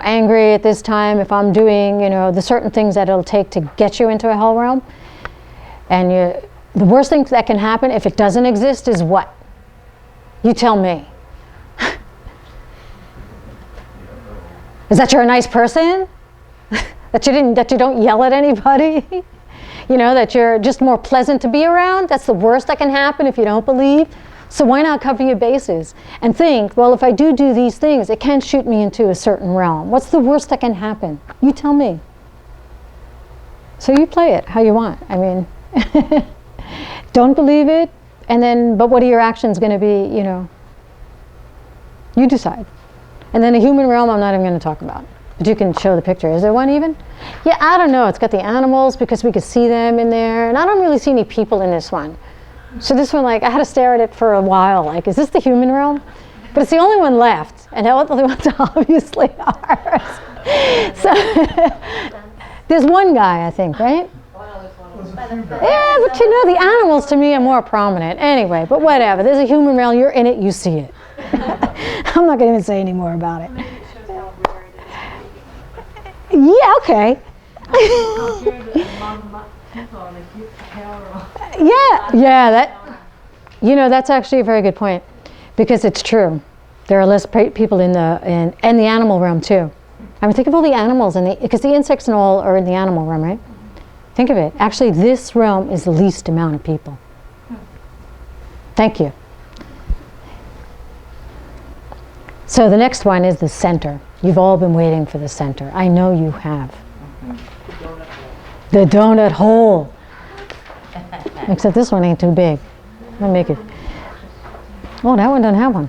angry at this time, if I'm doing, the certain things that it'll take to get you into a hell realm, and the worst thing that can happen if it doesn't exist is what? You tell me. Is that you're a nice person? that you don't yell at anybody? That you're just more pleasant to be around? That's the worst that can happen if you don't believe. So why not cover your bases and think, well, if I do these things, it can shoot me into a certain realm. What's the worst that can happen? You tell me. So you play it how you want. I mean, don't believe it, but what are your actions going to be, You decide. And then the human realm, I'm not even going to talk about. But you can show the picture. Is there one even? Yeah, I don't know. It's got the animals because we could see them in there. And I don't really see any people in this one. So this one, I had to stare at it for a while. Is this the human realm? But it's the only one left. And the other ones obviously are. So there's one guy, I think, right? Yeah, but the animals to me are more prominent. Anyway, but whatever. There's a human realm. You're in it. You see it. I'm not going to even say any more about it. Yeah, okay. That's actually a very good point, because it's true. There are less people in the animal realm too. I mean, think of all the animals because the insects and all are in the animal realm, right? Think of it. Actually, this realm is the least amount of people. Thank you. So the next one is the center. You've all been waiting for the center. I know you have. The donut hole. Except this one ain't too big. I'll make it. Oh, that one doesn't have one.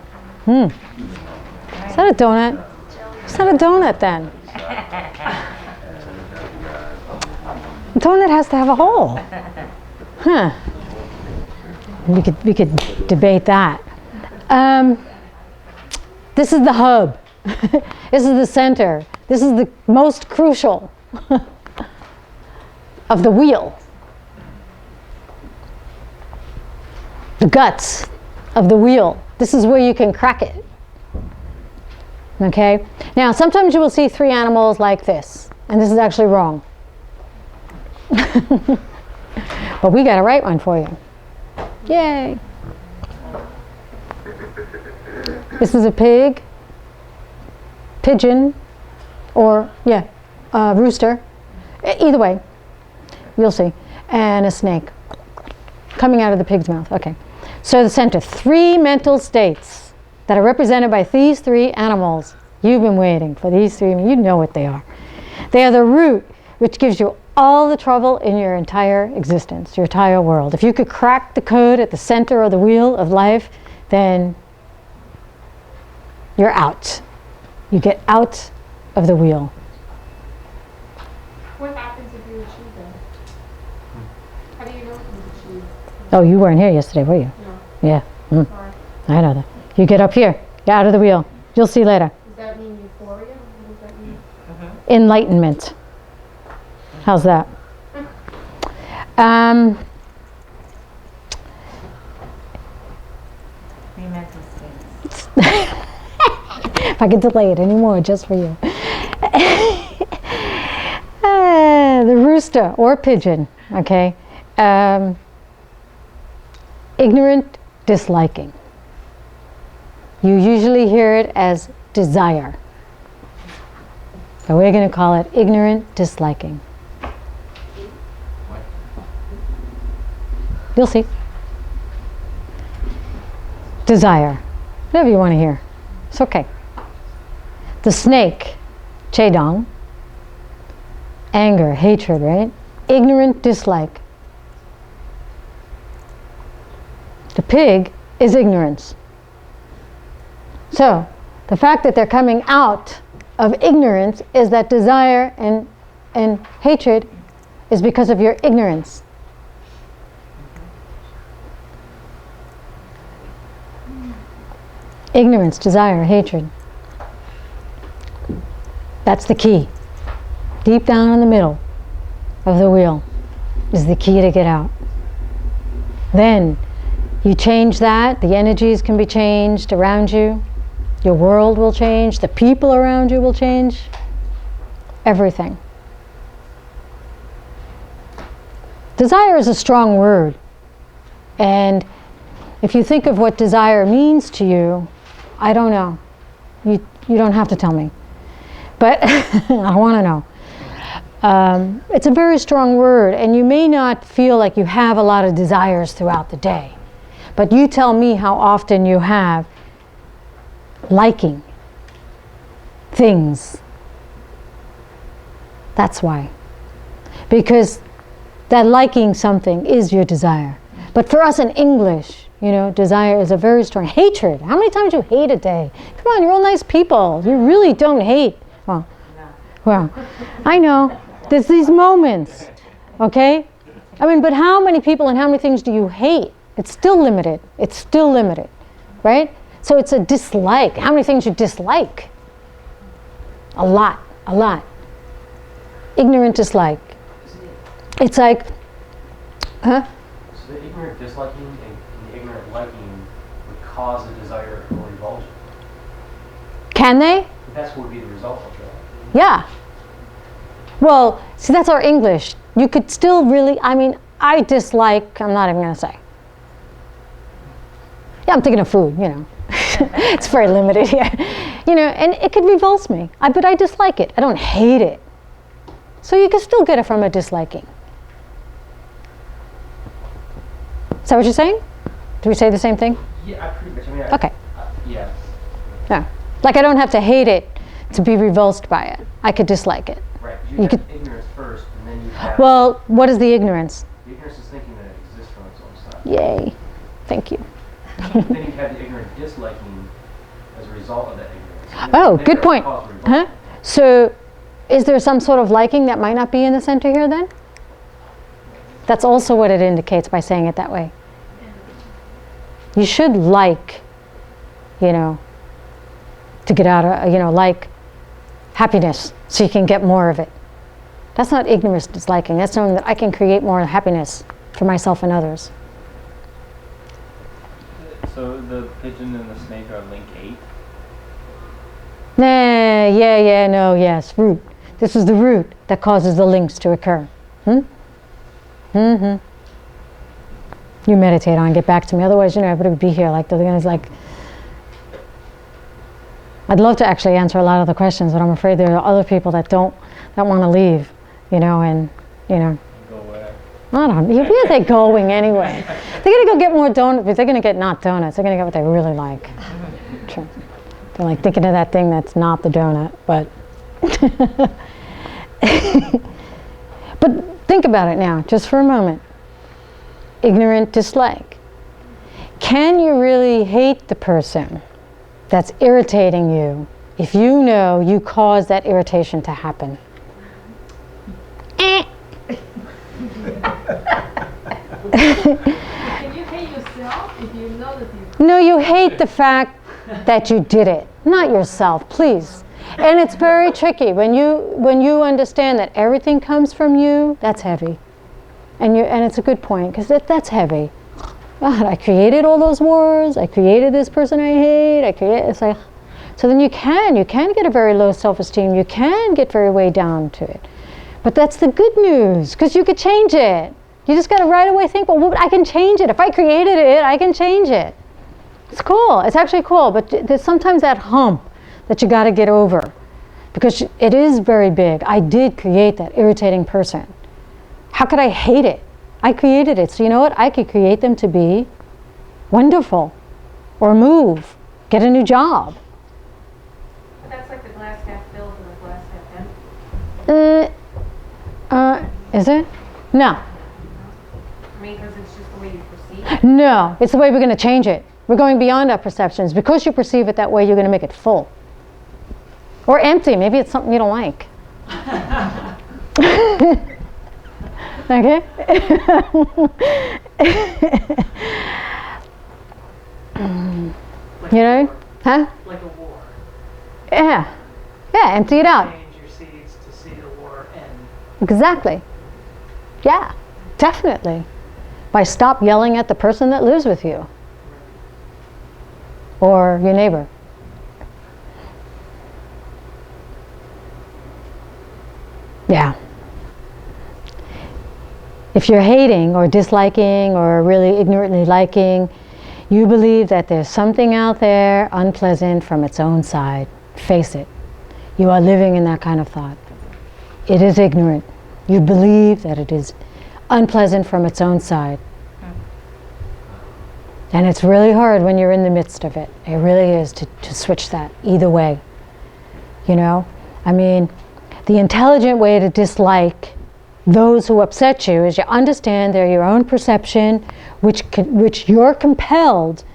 Is that a donut? It's not a donut then. A donut has to have a hole. Huh. We could debate that. This is the hub. This is the center. This is the most crucial of the wheel. The guts of the wheel. This is where you can crack it. Okay? Now, sometimes you will see three animals like this, and this is actually wrong. But we got a right one for you. Yay! This is a pig, pigeon, or, rooster. Either way, you'll see. And a snake coming out of the pig's mouth. Okay. So the center, three mental states that are represented by these three animals. You've been waiting for these three. You know what they are. They are the root, which gives you all the trouble in your entire existence, your entire world. If you could crack the code at the center of the wheel of life, then you're out. You get out of the wheel. What happens if you achieve that? How do you know if you achieve? Oh, you weren't here yesterday, were you? No. Yeah. Sorry. I know that. You get up here. You're out of the wheel. You'll see later. Does that mean euphoria? What does that mean? Enlightenment. How's that? If I could delay it anymore, just for you. The rooster or pigeon, okay? Ignorant disliking. You usually hear it as desire. So we're going to call it ignorant disliking. You'll see. Desire. Whatever you want to hear. It's okay. The snake, chedong. Anger, hatred, right? Ignorant dislike. The pig is ignorance. So, the fact that they're coming out of ignorance is that desire and hatred is because of your ignorance. Ignorance, desire, hatred. That's the key. Deep down in the middle of the wheel. is the key to get out. Then you change that, the energies can be changed around you, your world will change, the people around you will change, everything. Desire is a strong word, and if you think of what desire means to you, I don't know. You don't have to tell me, but I want to know. It's a very strong word, and you may not feel like you have a lot of desires throughout the day, but you tell me how often you have liking things. That's why. Because that liking something is your desire. But for us in English, you know, desire is a very strong hatred. How many times you hate a day? Come on, you're all nice people. You really don't hate. Well, I know. There's these moments, okay? I mean, but how many people and how many things do you hate? It's still limited. It's still limited, right? So it's a dislike. How many things you dislike? A lot, a lot. Ignorant dislike. It's like, huh? So the ignorant disliking and the ignorant liking would cause a desire for revulsion. Can they? That's what would be the result of that. Yeah. Well, see, that's our English. You could still really, I mean, I dislike, I'm not even going to say. Yeah, I'm thinking of food, you know. It's very limited here. You know, and it could revulse me. But I dislike it. I don't hate it. So you can still get it from a disliking. Is that what you're saying? Do we say the same thing? Yeah, I pretty much. I mean, Okay. Yeah. Yeah. Like I don't have to hate it to be revulsed by it. I could dislike it. Right. You You could- have ignorance first, and then you have. Well, what is the ignorance? The ignorance is thinking that it exists from its own side. Yay. Thank you. Then you have the ignorant disliking as a result of that ignorance. Oh, Then good that point. causes revulsion. Huh? So, is there some sort of liking that might not be in the center here then? That's also what it indicates by saying it that way. You should like, you know, to get out of, you know, like happiness so you can get more of it. That's not ignorance disliking. That's knowing that I can create more happiness for myself and others. So the pigeon and the snake are link 8? Nah, yeah, no, yes, root. This is the root that causes the links to occur. You meditate on, get back to me. Otherwise, you know, everybody would be here like they're gonna like. I'd love to actually answer a lot of the questions, but I'm afraid there are other people that want to leave, you know, and you know. Go where? I don't know. Where are they going anyway? They're gonna go get more donuts, but they're gonna get not donuts. They're gonna get what they really like. True. They're like thinking of that thing that's not the donut, but. But think about it now, just for a moment. Ignorant dislike. Can you really hate the person that's irritating you if you know you caused that irritation to happen? Can you hate yourself if you know that you... No, you hate the fact that you did it, not yourself, please. And it's very tricky. When you understand that everything comes from you, that's heavy. And it's a good point, because that's heavy. God, I created all those wars. I created this person I hate. It's like, so then you can get a very low self-esteem. You can get very way down to it. But that's the good news, because you could change it. You just got to right away think, well, I can change it. If I created it, I can change it. It's cool. It's actually cool. But there's sometimes that hump that you got to get over, because it is very big. I did create that irritating person. How could I hate it? I created it. So you know what? I could create them to be wonderful, or move, get a new job. But that's like the glass half filled and the glass half empty. Is it? No. I mean, because it's just the way you perceive it. No. It's the way we're going to change it. We're going beyond our perceptions. Because you perceive it that way, you're going to make it full. Or empty. Maybe it's something you don't like. Okay? Like You a know? war. Huh? Like a war. Yeah. Yeah, empty it out. Change your seeds to see the war end. Exactly. Yeah. Definitely. By stop yelling at the person that lives with you. Or your neighbor. Yeah. If you're hating or disliking or really ignorantly liking, you believe that there's something out there unpleasant from its own side. Face it. You are living in that kind of thought. It is ignorant. You believe that it is unpleasant from its own side. And it's really hard when you're in the midst of it. It really is to switch that either way. You know? I mean, the intelligent way to dislike those who upset you is you understand they're your own perception, which you're compelled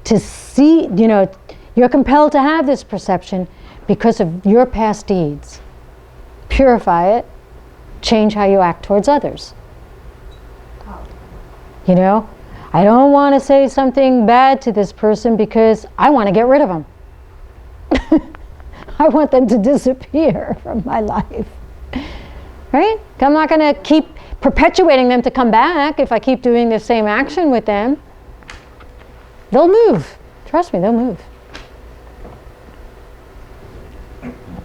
to see, you know, you're compelled to have this perception because of your past deeds. Purify it, change how you act towards others. You know, I don't want to say something bad to this person because I want to get rid of them. I want them to disappear from my life. Right? I'm not going to keep perpetuating them to come back if I keep doing the same action with them. They'll move. Trust me, they'll move.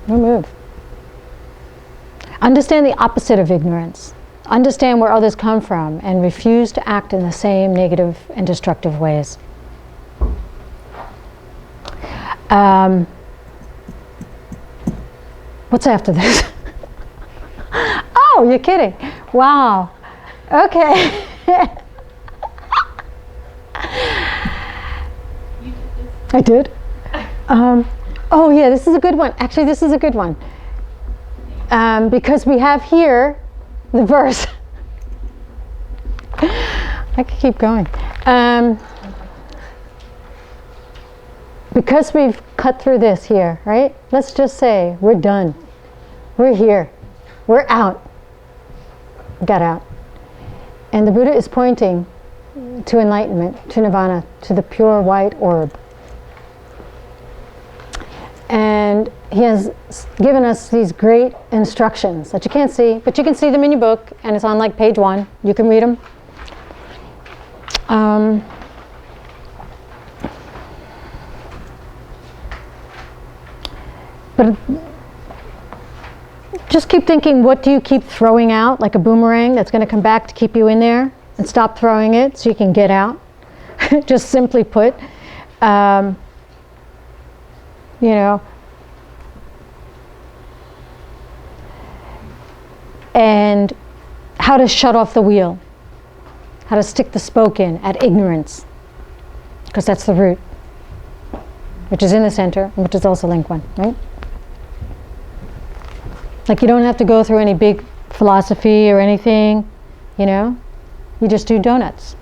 They'll move. Understand the opposite of ignorance. Understand where others come from and refuse to act in the same negative and destructive ways. What's after this? Oh, you're kidding. Wow. Okay. I did? Oh yeah, this is a good one. Actually, this is a good one. Because we have here the verse. I could keep going. Because we've cut through this here, right? Let's just say we're done. We're here. We're out. Got out. And the Buddha is pointing to enlightenment, to nirvana, to the pure white orb. And he has given us these great instructions that you can't see, but you can see them in your book, and it's on like page 1. You can read them. But just keep thinking, what do you keep throwing out like a boomerang that's going to come back to keep you in there? And stop throwing it so you can get out. Just simply put, you know. And how to shut off the wheel. How to stick the spoke in at ignorance. Because that's the root. Which is in the center, which is also link 1, right? Like you don't have to go through any big philosophy or anything, you know? You just do donuts.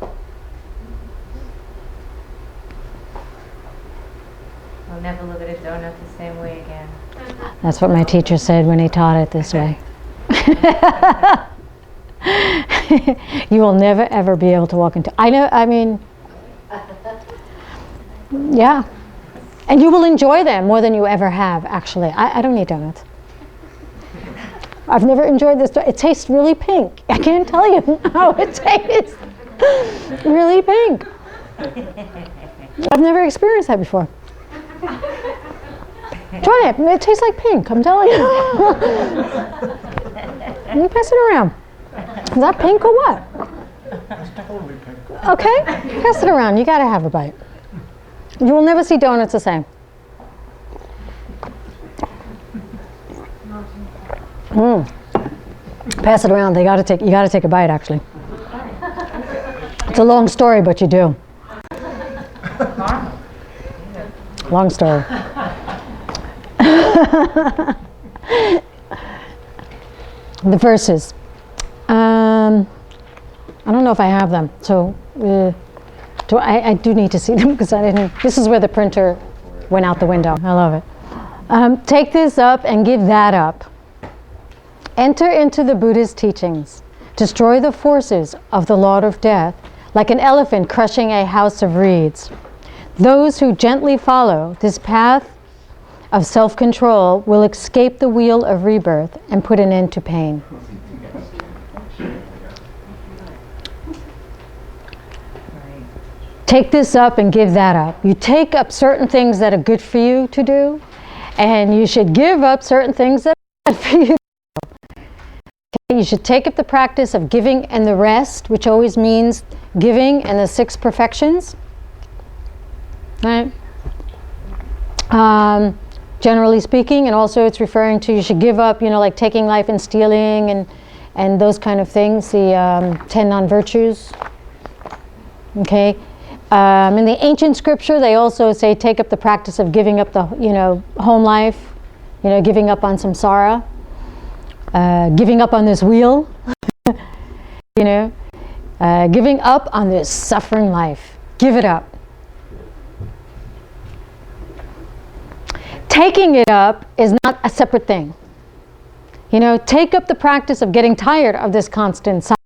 I'll never look at a donut the same way again. That's what my teacher said when he taught it this way. You will never ever be able to walk into... I mean... Yeah. And you will enjoy them more than you ever have, actually. I don't eat donuts. I've never enjoyed this. It tastes really pink. I can't tell you how it tastes. Really pink. I've never experienced that before. Try it. It tastes like pink, I'm telling you. You pass it around. Is that pink or what? It's totally pink. Okay, pass it around. You got to have a bite. You will never see donuts the same. Pass it around. You got to take a bite. Actually, it's a long story, but you do. Long story. The verses. I don't know if I have them, so I do need to see them because I didn't. This is where the printer went out the window. I love it. Take this up and give that up. Enter into the Buddha's teachings. Destroy the forces of the Lord of Death, like an elephant crushing a house of reeds. Those who gently follow this path of self-control will escape the wheel of rebirth and put an end to pain. take this up and give that up. You take up certain things that are good for you to do, and you should give up certain things that are bad for you to do. Okay? You should take up the practice of giving and the rest, which always means giving and the 6 perfections. Right? Generally speaking, and also it's referring to you should give up, like taking life and stealing and those kind of things, the 10 non-virtues. Okay? In the ancient scripture, they also say take up the practice of giving up the, home life, giving up on samsara, giving up on this wheel, giving up on this suffering life. Give it up. Taking it up is not a separate thing. Take up the practice of getting tired of this constant suffering.